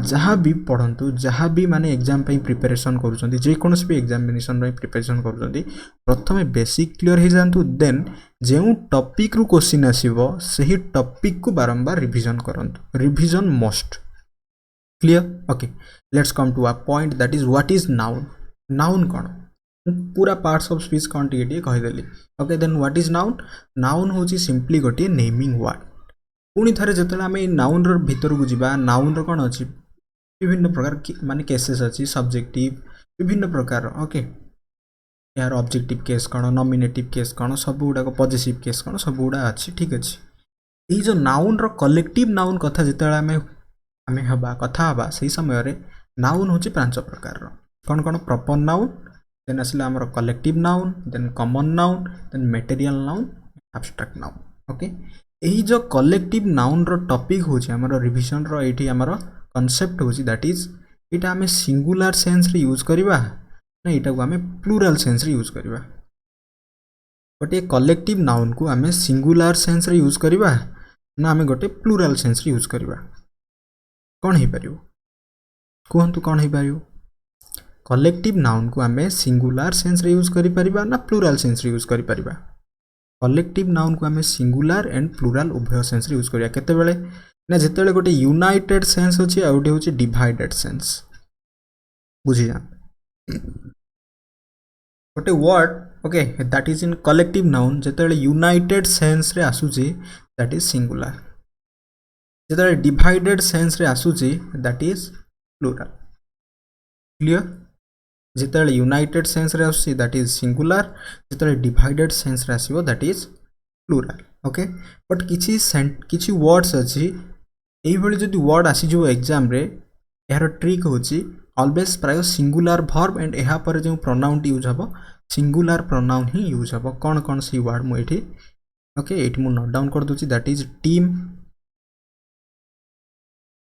Speaker 1: जहाँ भी पढ़ंतु जहाँ भी माने एग्जाम पे प्रिपरेशन करूछंती जेकोनोसी भी एग्जामिनेशन पे प्रिपरेशन करूछंती प्रथमे बेसिक क्लियर हो जातु देन जो टॉपिक रु क्वेश्चन आसीबो सही टॉपिक को बारंबार रिवीजन करंतु revision must clear okay let's come to a point that is what is noun noun कौन पूरा पार्ट्स ऑफ स्पीच कौन टी कहीदेली okay then what is noun noun होची सिंपली गोटे नेमिंग वर्ड पुणी थे जो आम नाउन भीतर को जावा नाउन कौन अच्छी विभिन्न प्रकार माने केसेस अच्छी सब्जेक्टिव विभिन्न प्रकार ओके यार ऑब्जेक्टिव केस कौन नॉमिनेटिव केस कौन सब गुड़ाक पॉजिटिव केस कौन सब गुड़ा अच्छी ठीक अच्छे यही जो नाउन कलेक्टिव नाउन कथा जिते आम हवा कथा हवा से समय नाउन हूँ 5 प्रकार कौन कौन प्रॉपर नाउन देन आसला आमर collective noun then common noun then material noun abstract noun okay यही जो कलेक्टिव नाउन रो टॉपिक होची हमर रिवीजन रो एठी हमर कांसेप्ट होची दैट इज इटा हमें सिंगुलर सेंस रे यूज करबा ना इटा को हमें प्लूरल सेंस रे यूज करबा गोटे कलेक्टिव नाउन को हमें सिंगुलर सेंस रे यूज करबा ना हमें गोटे प्लूरल सेंस रे यूज करबा कौन हे परियो कहंतु कौन हे परियो कलेक्टिव नाउन को हमें सिंगुलर सेंस रे यूज करि परिबा ना प्लूरल सेंस रे यूज करि परिबा कलेक्टिव नाउन को हमें सिंगुलर एंड प्लूरल उभय सेंस रे यूज करिया केते बेले ना जिते गोटे यूनाइटेड सेन्स अच्छी आ गोटे हूँ डिवाइडेड सेन्स बुझी जा गोटे word okay that is in collective noun जिते यूनाइटेड सेन्स रे आसूची दैट इज सिंगुलर जिते डिवाइडेड सेन्स रे आसूची दैट इज प्लूराल क्लियर जिते यूनाइटेड सेन्स रे आसूची दैट इज सिंगुलर जिते डिवाइडेड सेन्स रे आसीबो that is plural okay but किछि वर्ड्स अच्छी यही जदि वर्ड आसीजो एग्जाम रे यार ट्रिक होची ऑलवेज प्राय सिंगुलर वर्ब एंड यहाँ पर जो प्रोनाउन यूज हम सिंगुलर प्रोनाउन ही यूज हम कौन कौन सी वर्ड मुझे ओके ये मुझे नोट डाउन कर दूसरी दैट इज टीम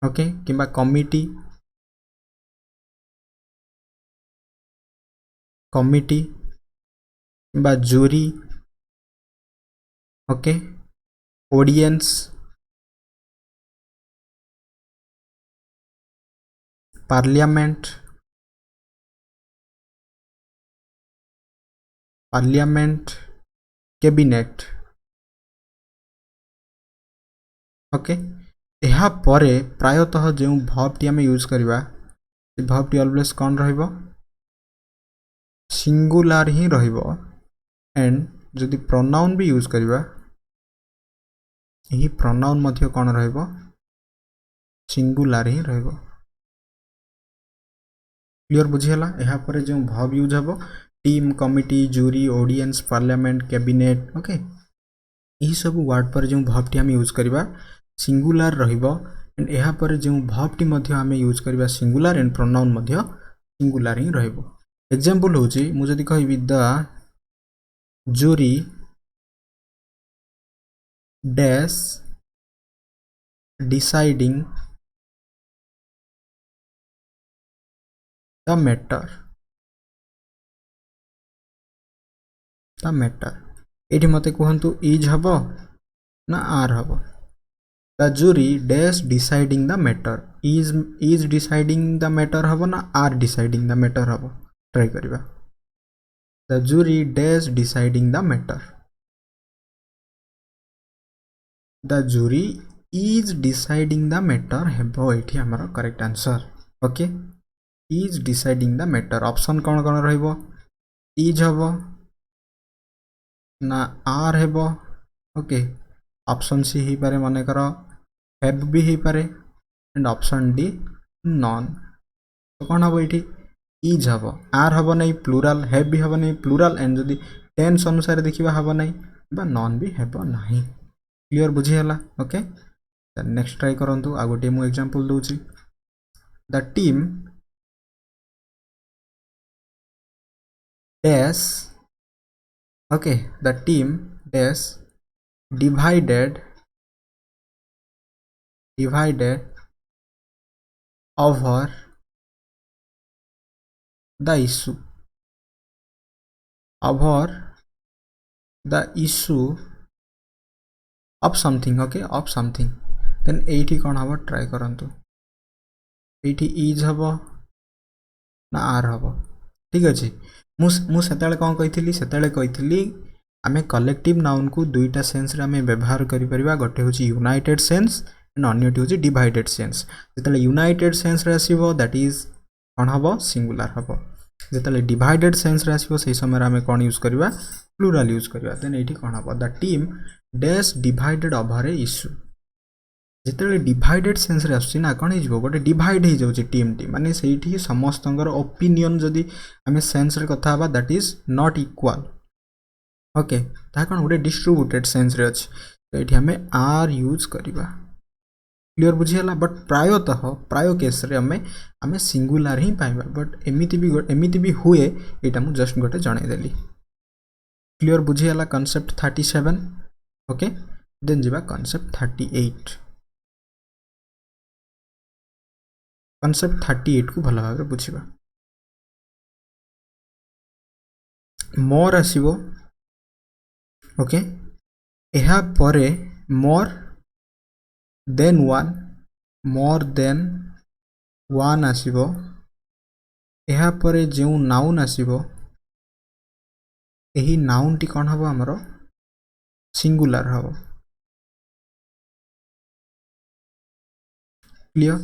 Speaker 1: ओके किंबा कमिटी कमिटी किंबा jury okay audience parliament parliament cabinet okay यहाँ परे प्रायतः जो वर्ब टी आम यूज करवा वर्ब टी ऑलवेज कौन रहिबो सिंगुलर ही रहिबो एंड जदि प्रोनाउन भी यूज करवा यही प्रोनाउन मध्य कौन रहिबो सिंगुलर ही रहिबो क्लियर बुझीगला यहाँ पर जो वर्ब यूज हम team committee jury audience parliament cabinet okay यही सब वर्ड पर जो वर्ब टी आम यूज करवा सिंगुलर रहिबो एंड यहाँ पर जो वर्ब टी मध्य आम यूज करवा सिंगुलर एंड प्रोनाउन मध्य सिंगुलर ही रहिबो एग्जांपल होची मु जदि कहबी the jury dash deciding the matter ये मते कहतु इज हम ना आर हम the jury dash deciding the matter is deciding the matter हम ना आर डिसाइडिंग द मैटर हम ट्राई करवा the jury dash deciding the matter the jury is deciding the matter हेबो एठी हमर correct answer okay is deciding the matter option कौन कौन रहिबो इज हम ना आर हेबो ओके ऑप्शन सी ही पारे माने करो हैव भी ही पारे एंड ऑप्शन डी नॉन तो कौन हम ये इज हम आर हम नहीं प्लूराल हैव भी हम नहीं प्लूराल एंड जदि टेंस अनुसार देखा हम नहीं बा नॉन भी हेबो नहीं क्लियर बुझीगला ओके नेक्स्ट ट्राई करंतु आ गोटे मु एग्जांपल दूची the team dash okay the team dash divided over the issue of something okay of something then एठी कौन हम ट्राई करंतु एठी इज हम ना आर हम ठीक अच्छे मुझे कौन कही आमे कलेक्टिव नाउन को दुईटा सेन्स रे आमे व्यवहार करि परिबा गोटे होची यूनाइटेड सेन्स एंड अन्यटी होची डिवाइडेड सेन्स जेतले यूनाइटेड सेन्स रे आसीबो दैट इज कोन हबो सिंगुलर हबो जेतले डिवाइडेड सेन्स रे आसीबो सेही समय आमे कोन यूज करबा प्लूरल यूज करबा देन एठी कोन हबो the team dash divided over a issue जेतले डिवाइडेड सेन्स रे आसी ना कोन हिजबो गोटे डिवाइड हे जाउची टीम टी माने सेठी समस्तंगर ओपिनियन जदी आमे सेन्स रे कथा हबा that is not equal okay ता कौन गोटे डिस्ट्रीब्यूटेड सेन्स रे अछि तो ये आम आर यूज करवा क्लियर बुझीगला बट प्रायतः प्राय केस रे आम सिंगुलर ही पाइबा बट एमिति भी हुए यहाँ मुझे जस्ट गोटे जनईदेली क्लियर बुझीगला कॉन्सेप्ट 37 ओके देन जीवा कॉन्सेप्ट 38 कॉन्सेप्ट 38 को भल भाव बुझा मोर आसीबो ओके यहाँ परे मोर देन वन आसीबो यहाँ परे जो नाउन आसीबो यही नाउन टी कौन हम आमर सिंगुलर हम क्लियर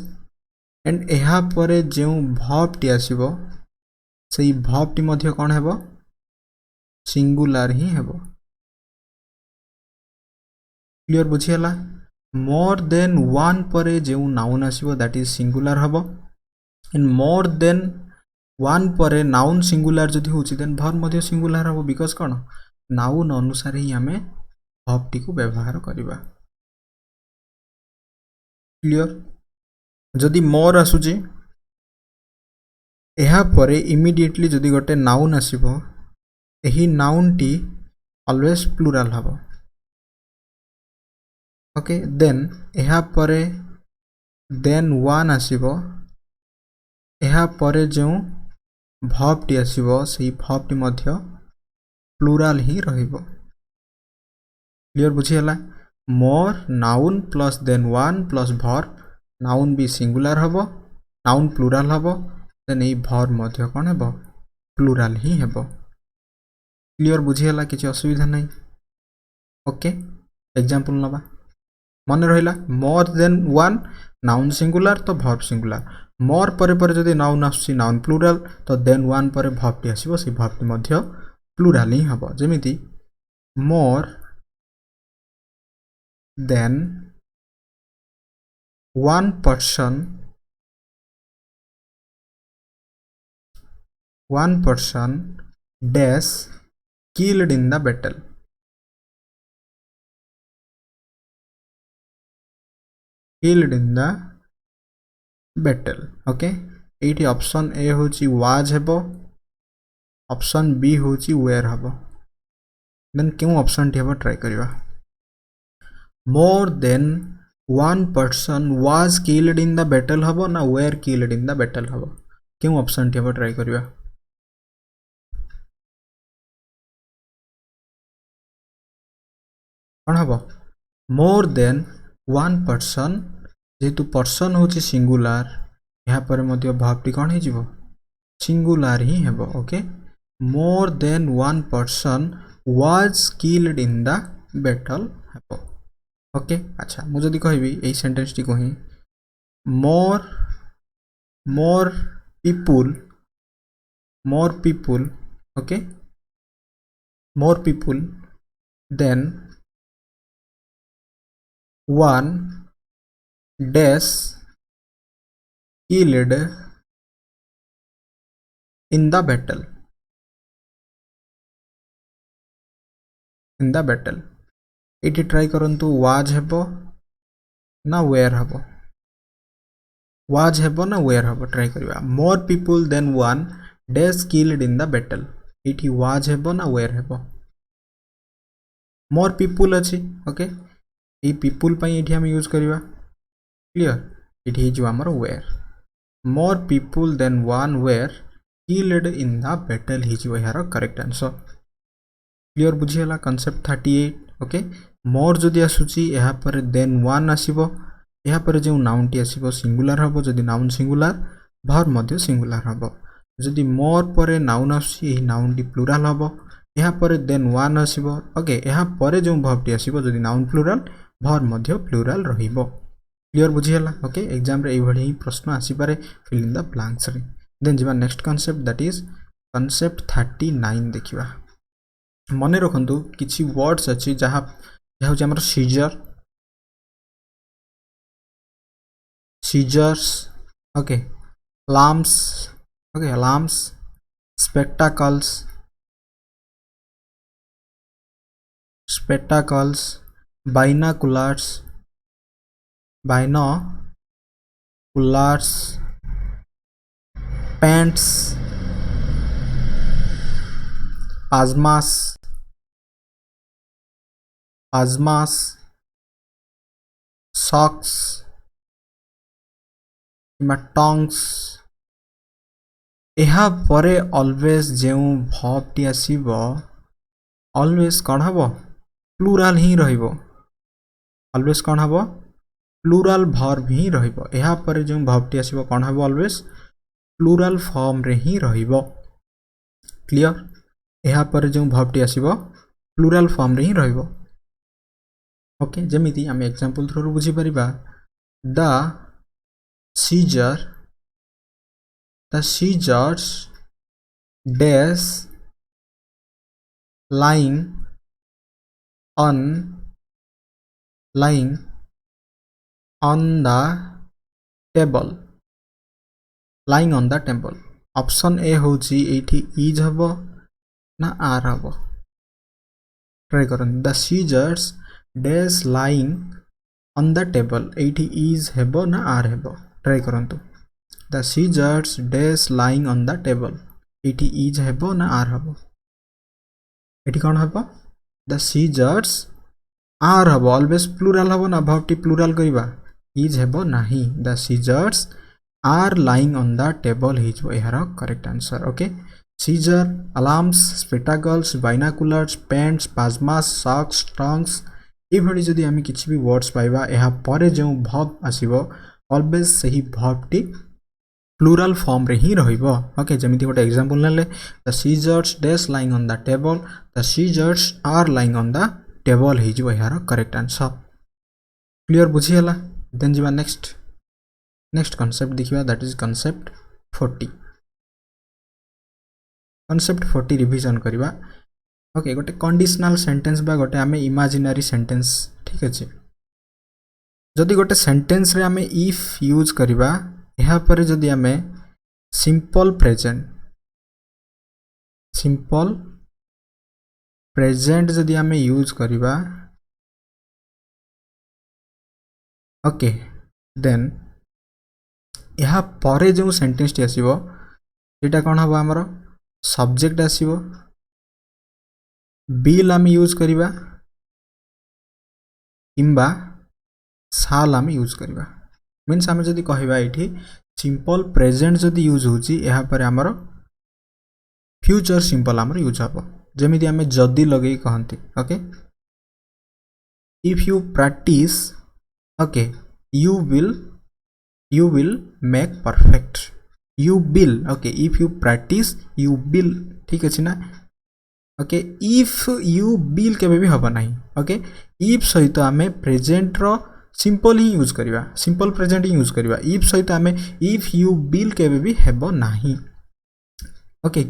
Speaker 1: एंड यहाँ परे जो verb टी आसीबो सेही verb टी मध्य कौन हेबो सिंगुलर ही हेबो क्लियर बुझीगला मोर देन वन परे जो नाउन आसीबो दैट इज सिंगुलर हेबो एंड मोर देन वन परे नाउन सिंगुलर जदि होची देन verb मध्य सिंगुलर हेबो बिकॉज कौन नाउन अनुसार ही आमे verb टी को व्यवहार करिबा क्लियर जदि मोर आसुची यहाँ परे इमिडिएटली जदि गोटे नाउन आसीबो एही नाउन टी ऑलवेज प्लूरल हबो ओके देन यहाँ परे देन वन आसीबो यहाँ परे जो verb टी आसीबो सेही verb टी मध्य प्लूरल ही रहिबो क्लियर बुझीगला more noun plus than one plus verb noun भी सिंगुलर हबो नाउन प्लूरल हबो देन एही verb मध्य कोन हेबो प्लूरल ही हेबो क्लियर बुझीगला किछि असुविधा नै ओके एग्जांपल नबा मन रहिला more than one noun singular तो verb सिंगुलर मोर परे परे जदि नाउन आसी नाउन प्लूरल तो देन वन परे verb टी आसीबो से verb टी मध्य प्लूरल ही हबो जेमिति more than one person dash killed in the battle okay एठी ऑप्शन ए होची वाज हेबो ऑप्शन बी होची वेयर हेबो देन क्यों ऑप्शन टी हेबो ट्राई करिवा more than one person was killed in the battle हबो ना were killed in the battle हबो क्यों ऑप्शन टी हेबो ट्राई करिवा कौन हबो मोर देन वन पर्सन जेतु पर्सन होची सिंगुलर यहाँ पर मध्य verb टी कौन हेजिबो सिंगुलर ही हेबो okay more than one person was killed in the battle हेबो ओके अच्छा मु जदि कहबी एई सेंटेंस टी कहि more people okay more people than one dash killed in the battle एटी ट्राई करंतु वाज हेबो ना वेयर हेबो वाज हेबो ना वेयर हेबो ट्राई करिवा more people than one dash killed in the battle एटी वाज हेबो ना वेयर हेबो मोर पीपुल अछि ओके ए पीपुल पई एठी हम यूज करिवा क्लियर एठी हे जो हमर were more people than one were killed in the battle हे जो यार करेक्ट आंसर क्लियर बुझियला कांसेप्ट 38 ओके मोर जदि आसुची यहाँ पर देन वन आसीबो यहाँ पर जो नाउन टी आसीबो सिंगुलर हबो जदि नाउन सिंगुलर verb मध्य सिंगुलर हबो जदि मोर परे नाउन आसी एही नाउन टी प्लूरल हबो यहाँ पर देन वन आसीबो ओके यहाँ पर जो verb टी आसीबो जदि नाउन प्लूरल verb मध्य प्लूरल रहिबो क्लियर बुझियला ओके एग्जाम रे एई भली ही प्रश्न आसी पारे फिल इन द ब्लैंक्स रे देन जिबा next concept that is concept 39 देखिबा मने रखंतु किछि वर्ड्स अछि जहा होछि हमर scissors okay alarms spectacles binoculars pants pasmas socks tongs यहाँ परे ऑलवेज जो verb टी आसीबो ऑलवेज कौन हबो प्लूरल ही रहिबो ऑलवेज कौन हबो प्लूरल verb ही रहिबो यहाँ परे जो verb टी आसीबो कौन हबो ऑलवेज प्लूरल फॉर्म रे ही रहिबो क्लियर यहाँ पर जो verb टी आसीबो प्लूरल फॉर्म रे ही रहिबो ओके जेमिति हम एग्जांपल थ्रू बुझी परिबा the seizure, the seizures dash lying on the table, lying on the table. Option A होची एठी इज हबो ना आर हबो ट्राई करन the scissors dash lying on the table एठी इज हेबो ना आर हेबो ट्राई करंतु the scissors dash lying on the table एठी इज हेबो ना आर हेबो एठी कोन हेबो द सीजर्स आर हेबो ऑलवेज प्लुरल हेबो ना वर्ब टी प्लुरल करिबा इज हेबो नाही the scissors are lying on the table हिजो एहार correct answer okay scissor alarms spectacles binoculars pants pyjamas socks tongs एभली जदि आमी किछि भी वर्ड्स पाइबा एहा परे जो वर्ब आसीबो ऑलवेज सही वर्ब टी प्लुरल फॉर्म रे ही रहिबो ओके जेमिति गोटे एग्जांपल नेले the scissors dash lying on the table the scissors are lying on the table हिजो एहार करेक्ट आंसर क्लियर बुझियला देन जिबा नेक्स्ट कॉन्सेप्ट देखिबा that is concept 40 concept 40 revision करिबा ओके गोटे कंडीशनल सेंटेंस बा गोटे आमे इमेजिनरी सेंटेंस ठीक अछि जदि गोटे सेंटेंस रे आमे इफ यूज करिबा एहा पर जदि आमे सिंपल प्रेजेंट जदि आमे यूज करिबा ओके देन यहाँ परे जो सेंटेंस टी आसीबो एटा कोन हबो हमरो सब्जेक्ट आसीबो बिल आम यूज करिबा किंबा साल आम यूज करिबा मीन्स आम जदि कहिबा एठी सिंपल प्रेजेंट जदि यूज होची यहाँ पर हमरो फ्यूचर सिंपल हमरो यूज हबो जेमिति आम जदि लगेई कहंती okay if you practice okay you will make perfect you will okay if you practice you will ठीक अछि ना ओके if you will केबे भी हबो नाही ओके if सहित आमे प्रेजेंट रो सिंपल ही यूज करिवा सिंपल प्रेजेंट ही यूज करिवा if सहित आमे if you will केबे भी हेबो नाही okay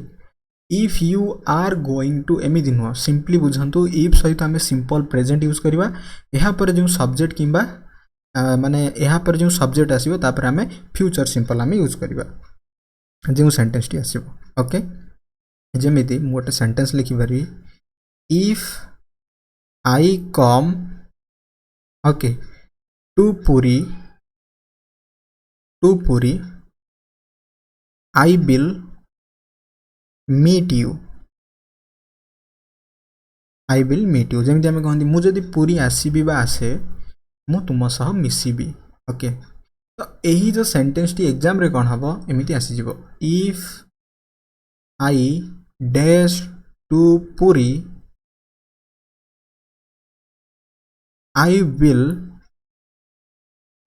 Speaker 1: if you are going to एमिति नो सिंपली बुझंतु if सहित आमे सिंपल प्रेजेंट यूज करिवा एहा पर जो सब्जेक्ट किंबा माने यहाँ पर जो सब्जेक्ट आसीबो तापर आमे फ्यूचर सिंपल आमे यूज करिबा जो सेंटेंस टी आसीबो ओके जेमिति मु गोटे सेंटेंस लिखि भरी if I come okay to Puri I will meet you जेमिति आमे कहंती मु जदि पुरी आसीबी बा आसे मु तुम सह मिसिबी ओके तो यही जो सेंटेंस टी एग्जाम रे कोन हबो एमिति आसी जिवो if I dash to Puri I will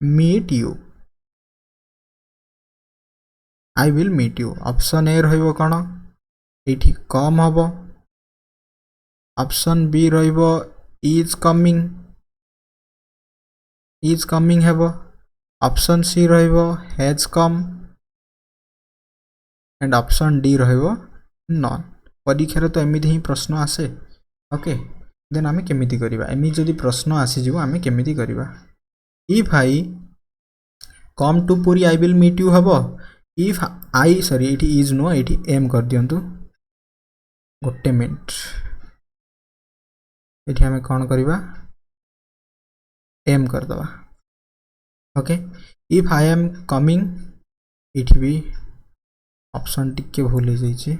Speaker 1: meet you option A रहइबो कोन एठी कम हबो ऑप्शन बी रहइबो is coming हेबो ऑप्शन सी रहइबो has come and option D रहइबो नॉन परीक्षा रे तो एमिति ही प्रश्न आसे ओके देन आमे केमिति करिबा एमि जदि प्रश्न आसी जिवो आमे केमिति करिबा if I come to Puri I will meet you हेबो इफ आई सॉरी एठी इज नो एठी एम कर दियंतु गोटे मिनिट एठी आमे कोन करिबा एम कर दवा okay if I am coming इट भी ऑप्शन टिके भूल जाई छी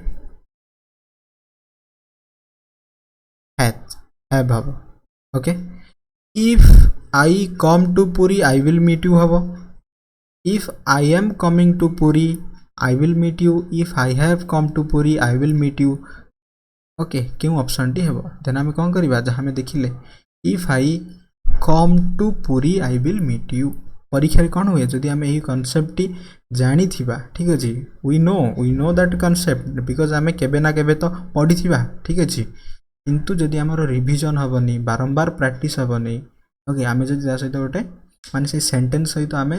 Speaker 1: हैव हबो okay if I come to Puri I will meet you हबो if I am coming to Puri I will meet you if I have come to Puri I will meet you okay क्यों option टी हेबो then हम कोन करबा जहां में देखिले if I come to Puri I will meet you परीक्षा कौन हुए जदि आम यही कनसेप्ट टी जानी थिबा ठीक अछि we know that concept because आम केबे ना केबे तो पढ़ी थिबा ठीक अछि किंतु जदि हमर रिवीजन हबनी बारंबार प्रैक्टिस हबनी ओके आम जदि ता सहित गोटे माने से सेंटेंस सहित आम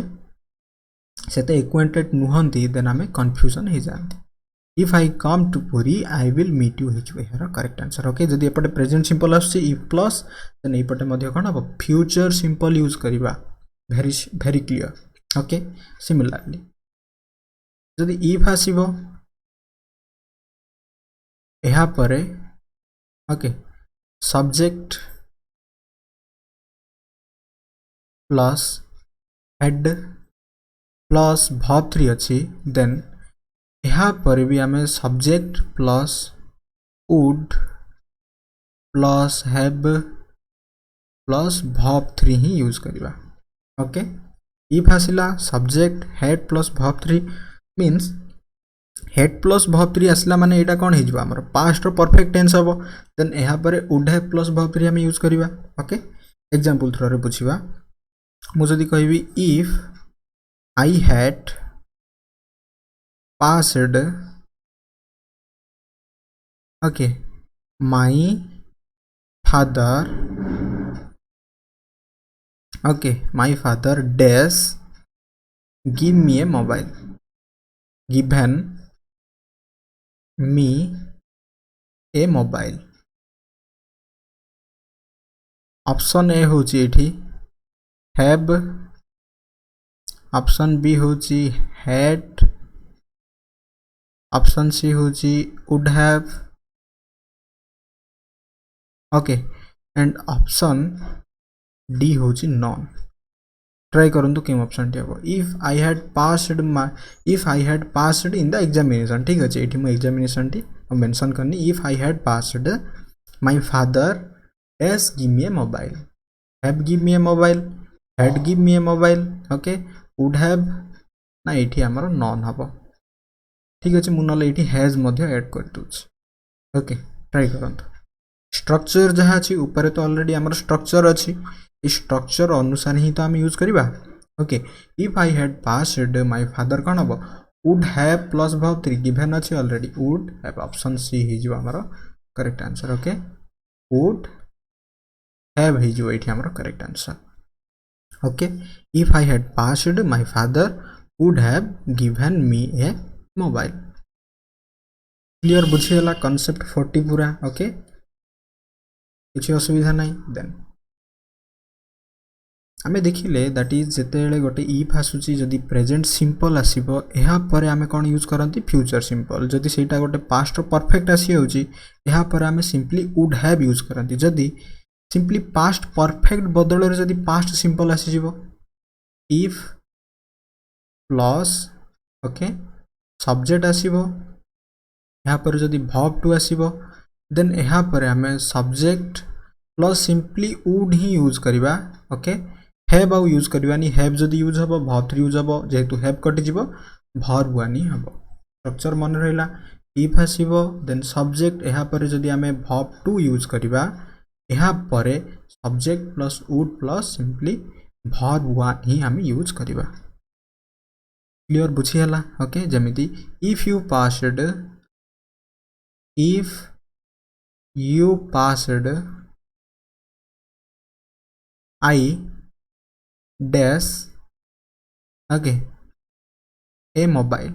Speaker 1: सेते एक्वेंटेड नुहंती देन आमे कंफ्यूजन हो जाती if I come to Puri I will meet you हो यार करेक्ट आंसर ओके जदि एपटे प्रेजेंट सिंपल आछी इफ प्लस देन एपटे मध्ये कोन हबो फ्यूचर सिंपल यूज करिबा वेरी क्लियर ओके सिमिलरली जदि इफ आसीबो एहा परे okay subject plus had plus verb 3 अच्छी देन यहाँ पर भी आमे subject plus would plus have plus verb 3 ही यूज करिबा ओके इफ आसिला subject head plus verb 3 means head plus verb 3 आसिला माने एटा कोन हे जिबा हमर पास्ट रो परफेक्ट टेंस हबो देन यहाँ पर वुड हैव प्लस verb 3 हम यूज करिबा ओके एग्जांपल थ्रू रे बुझिबा मु जदी कहबी if I had passed okay my father dash give me a mobile given me a mobile option A होची एठी have ऑप्शन बी होची had ऑप्शन सी होची would have okay and option D होची non try करंतु केम option T हबो if I had passed in the examination ठीक अछि एठी मु एग्जामिनेशन टी मेंशन करनी if I had passed my father dash give me A mobile have give me A mobile had give me A mobile okay would have ना एठी हमर non हबो ठीक अछि मु नले एठी हैज मध्ये ऐड कर दोछ ओके ट्राई करंत स्ट्रक्चर जहा अछि ऊपर तो ऑलरेडी हमर स्ट्रक्चर अछि इ स्ट्रक्चर अनुसार ही तो हम यूज करिबा okay if I had passed my father कोन हबो would have plus verb 3 given अछि already would have option C ही जिवो हमर correct answer okay would have ही जिवो एठी हमर correct answer okay if I had passed my father would have given me a mobile clear बुझियला concept 40 पूरा okay किछि असुविधा नाही देन आमे देखिले दैट इज जेतेले गोटे इफ आसुची जदी प्रेजेंट सिंपल आसीबो एहा परे आमे कोन यूज करंती फ्यूचर सिंपल जदी सेटा गोटे पास्ट परफेक्ट आसी होची एहा परे आमे सिंपली would have यूज करंती जदी सिंपली पास्ट परफेक्ट बदल रे जदी पास्ट सिंपल आसी जिवो इफ प्लस ओके सब्जेक्ट आसीबो यहाँ पर जदी verb 2 आसीबो देन यहाँ पर हमें subject plus simply would he use करिबा ओके have आउ यूज करिबा नि have जदी यूज हबो verb 3 यूज हबो जेतु have कटि जिवो verb 1 ही हबो स्ट्रक्चर मन रहला इफ आसीबो देन सब्जेक्ट यहाँ पर जदी हमें verb 2 यूज करिबा यहाँ पर subject plus would plus simply verb 1 ही हम यूज करिबा क्लियर बुझियला ओके जेमिति if you passed I dash okay a mobile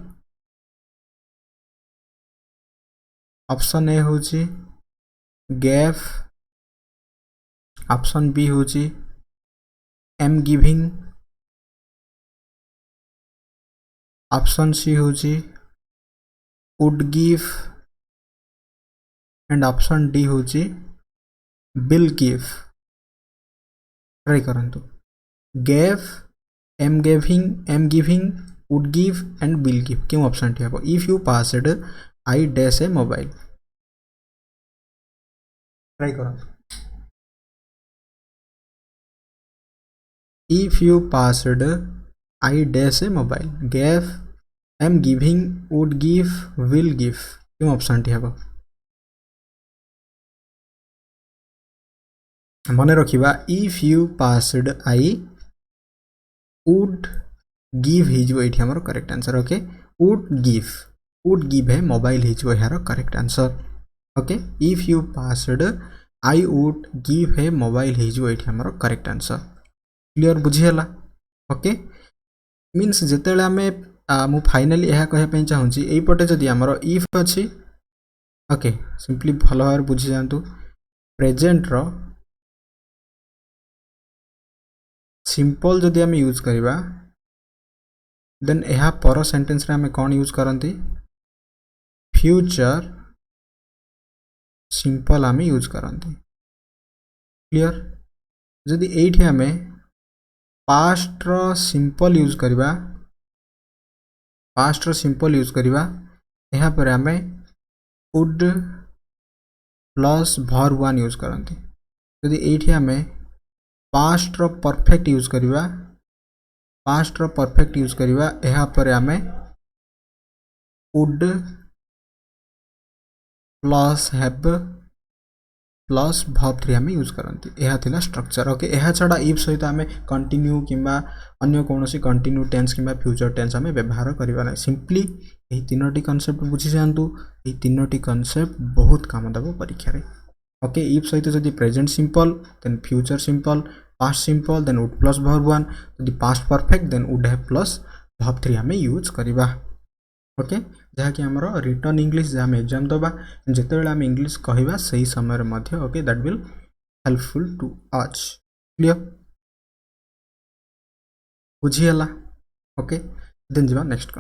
Speaker 1: option A होची gave ऑप्शन बी होची am giving ऑप्शन सी होची would give and option D होची will give try करंतु gave am giving would give and will give क्यों option T हबो if you passed I dash a mobile try करंतु if you passed I dash a mobile gave am giving would give will give क्यों option T हबो मने रखिबा if you passed I would give ही जो एठी हमर correct answer okay would give है mobile ही जो यार correct answer okay if you passed I would give है मोबाइल ही जो एठी हमर करेक्ट आंसर क्लियर बुझियला ओके मीन्स जेतेबेले आमे मु फाइनली यह कहया पई चाहूची एई पटे जदी हमर इफ अछि ओके सिंपली भलो भाव बुझी जानतु प्रेजेंट रो सिंपल जदी आमे यूज करिबा देन यह पर सेंटेंस रे आमे कोन यूज करंती फ्यूचर सिंपल आमे यूज करंती क्लियर जदी एठी आमे पास्ट रो सिंपल यूज करिबा यहा पर आमे would plus verb one use करंती जदी एठी आमे पास्ट रो परफेक्ट यूज करिबा यहा पर आमे would plus have plus verb three आमे यूज करंती यहा थिला स्ट्रक्चर ओके यहा छडा इफ सहित आमे कंटिन्यू किंबा अन्य कोनोसी कंटिन्यू टेंस किंबा फ्यूचर टेंस आमे व्यवहार करिबा नै सिंपली एही तीनोटी कांसेप्ट बुझी जानतु एही तीनोटी कांसेप्ट बहुत काम दबो परीक्षा रे ओके इफ सहित जदी present simple then future simple past simple then would plus verb one जदी past perfect then would have plus verb three आमे यूज करिबा ओके जहा कि हमरो रिटर्न इंग्लिश जे हम एग्जाम दबा जेतेबेला हम इंग्लिश कहिबा सही समय रे मध्य okay that will helpful to us clear बुझियला ओके देन जिबा नेक्स्ट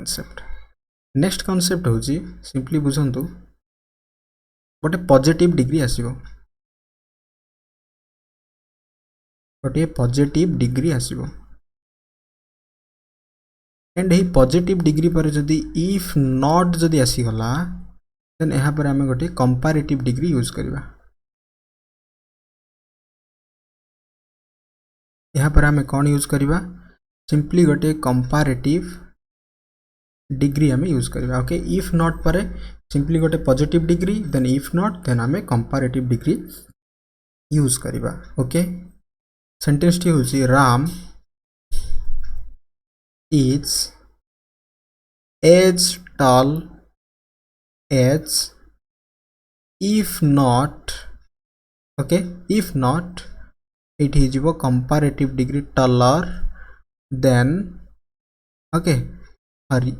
Speaker 1: कांसेप्ट होची सिंपली बुझंतु गोटे पॉजिटिव डिग्री आसीबो एंड ही पॉजिटिव डिग्री पर जदी इफ नॉट जदी आसी गला देन यहा पर हमें गोटे कंपैरेटिव डिग्री यूज करबा यहा पर हमें कौन यूज करबा सिंपली गोटे कंपैरेटिव डिग्री हमें यूज करबा ओके इफ नॉट पर सिंपली गोटे positive degree then if not then हमें कंपैरेटिव डिग्री यूज करबा ओके सेंटेंस टी होची Ram is as tall as if not okay if not it is a comparative degree taller than okay sorry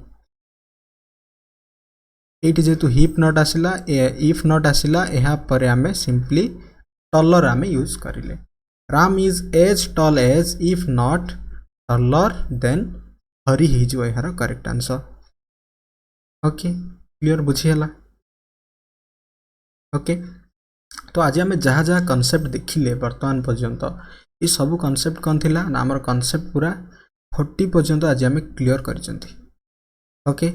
Speaker 1: it is to if not आसिला यहा पर हमें simply taller हमें use करिले Ram is as tall as if not taller than हरी ही जो यार correct answer okay clear बुझीला okay तो आज आम जहाँ जहाँ कॉन्सेप्ट देखिले वर्तमान पर्यंत ये सब कॉन्सेप्ट कौन थिला ना हमर कॉन्सेप्ट पूरा 40 पर्यंत आज आम क्लियर करिसेंती ओके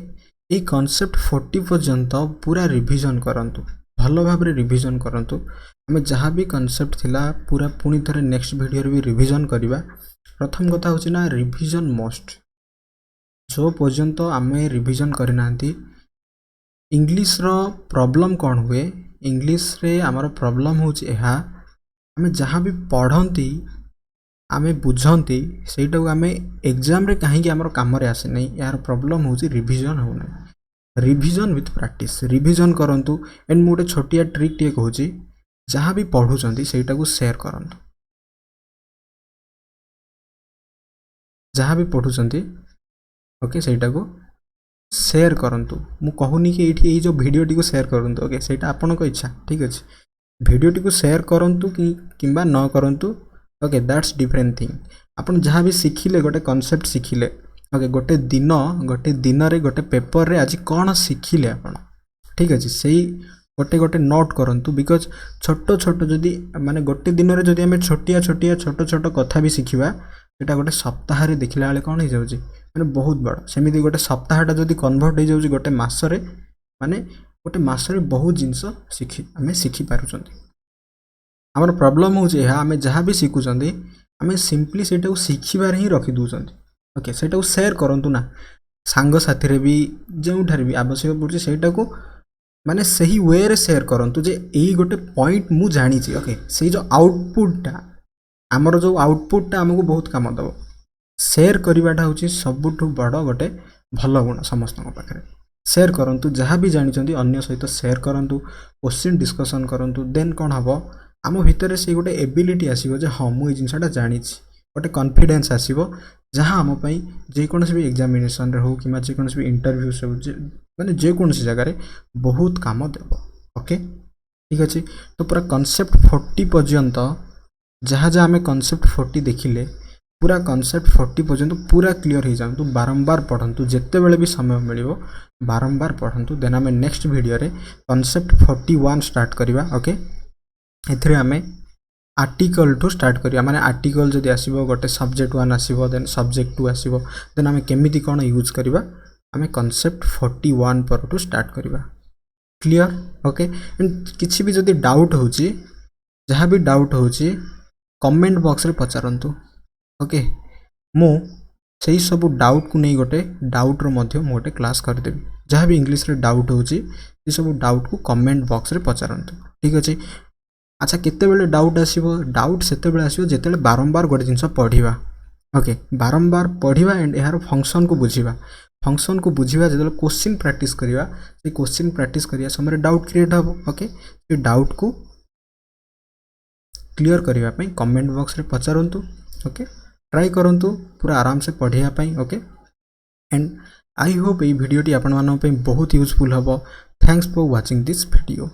Speaker 1: ये कॉन्सेप्ट 40 पर्यंत पूरा रिवीजन करंतु भलो भाव रे रिवीजन करंतु हमें जहाँ भी कॉन्सेप्ट थिला पूरा पुनी थरे नेक्स्ट वीडियो रे भी रिवीजन करिबा प्रथम कथा होची ना रिवीजन मस्ट जो पर्यंत आमे रिवीजन करनांती इंग्लिश रो प्रॉब्लम कौन हुए इंग्लिश रे आमर प्रॉब्लम होची एहा आमे जहाँ भी पढ़ंती आमे बुझंती सेटा को आमे एग्जाम रे काहे कि आमर काम रे आसे नै यार प्रॉब्लम होची रिवीजन हो नै रिवीजन विथ प्रैक्टिस रिवीजन करंतु एंड मोटे छोटिया ट्रिक टे कहूची जहाँ भी पढुचंती सेटा को शेयर करंतु जहाँ भी पढुचंती ओके सेटा को शेयर करंतु मु कहूनी कि एठी जो वीडियो टी को शेयर करंतु ओके सेटा आपन को इच्छा ठीक अछि वीडियो टी को शेयर करंतु किंबा न करंतु ओके दैट्स डिफरेंट थिंग आपन जहाँ भी सिखिले गोटे कांसेप्ट सिखिले ओके गोटे दिन रे गोटे पेपर रे आज कोन सिखिले आपन ठीक अछि सेही गोटे नोट करंतु बिकॉज छोटो छोटो जदी माने गोटे दिन रे जदी हमें छोटिया छोटो कथा भी सिखिबा एटा गोटे सप्ताह रे देखिला वाले कोन हो जाउची माने बहुत बड़ सेमिति गोटे सप्ताहटा जदी कन्वर्ट हो जाउची गोटे मास रे माने गोटे मास रे बहुत जिंस सिखि पारुचंती हमर प्रॉब्लम हो जे हमें जहाँ भी सिखुचंती हमें सिंपली सेटा को सिखिबार ही रखि दूचंती ओके सेटा को शेयर करंतु ना सांग साथी रे भी जेउठार भी आवश्यक पड़छ सेटा को माने सही वे रे शेयर करंतु जे एही गोटे पॉइंट मु जानि छी ओके सेही जो आउटपुटटा हमर जो आउटपुटटा हमको बहुत काम दबो शेयर करिवाटा होची सबुठु बड़ गोटे भलो गुण समस्त पाखे शेयर करंतु जहाँ भी जानिचंती अन्य सहित शेयर करंतु क्वेश्चन डिस्कशन करंतु देन कोन हबो आम भितर से गोटे एबिलिटी आसीबो जे हां मु ए जिंसटा जानि छी गोटे कॉन्फिडेंस आसीबो जहाँ आम जेकोसी भी एग्जामिनेशन हो कि जेकोसी भी इंटरव्यू सब माने जेकोसी जगह बहुत काम देव। ओके ठीक अच्छे। तो पूरा कॉन्सेप्ट 40 पर्यंत जहाँ जहाँ आम कॉन्सेप्ट 40 देखिले पूरा कॉन्सेप्ट 40 पर्यंत पूरा क्लीयर हो जातु। बारंबार पढ़ंतु जिते बेले भी समय मिलिबो बारंबार पढ़ंतु। देन आम नेक्स्ट वीडियो रे कॉन्सेप्ट 41 स्टार्ट करवा। ओके एथिरे आमे आर्टिकल टू स्टार्ट करिया माने आर्टिकल जदि आसीबो गोटे सब्जेक्ट 1 आसीबो देन सब्जेक्ट 2 आसीबो देन आमे केमिति कोन यूज करिबा आमे कॉन्सेप्ट 41 पर टू स्टार्ट करिबा। Clear okay. एंड किछि भी जदि डाउट होची जहाँ भी डाउट होची कमेंट बॉक्स रे पचारंतु। ओके मु सेही सब डाउट को नहीं गोटे डाउट रो मध्य मु गोटे क्लास कर देबी। जहाँ भी इंग्लिश रे डाउट होची ये सब डाउट को कमेंट बॉक्स रे पचारंतु। ठीक अछि। अच्छा केते बेले डाउट आसीबो डाउट सेते बेले आसीबो जेते बारंबार गोटे जिंस पढ़िबा। ओके बारंबार पढ़िबा एंड यार फंक्शन को बुझिबा। फंक्शन को बुझिबा जेते क्वेश्चन प्रैक्टिस करिबा से क्वेश्चन प्रैक्टिस करिया समय डाउट क्रिएट हबो। ओके ये डाउट को क्लियर करिया पई कमेंट बॉक्स रे पचारंतु। ओके ट्राई करंतु पूरा आराम से पढ़िया पई। ओके एंड आई होप ये वीडियो टी आपण मानन पई बहुत यूजफुल हबो। Thanks for watching this video.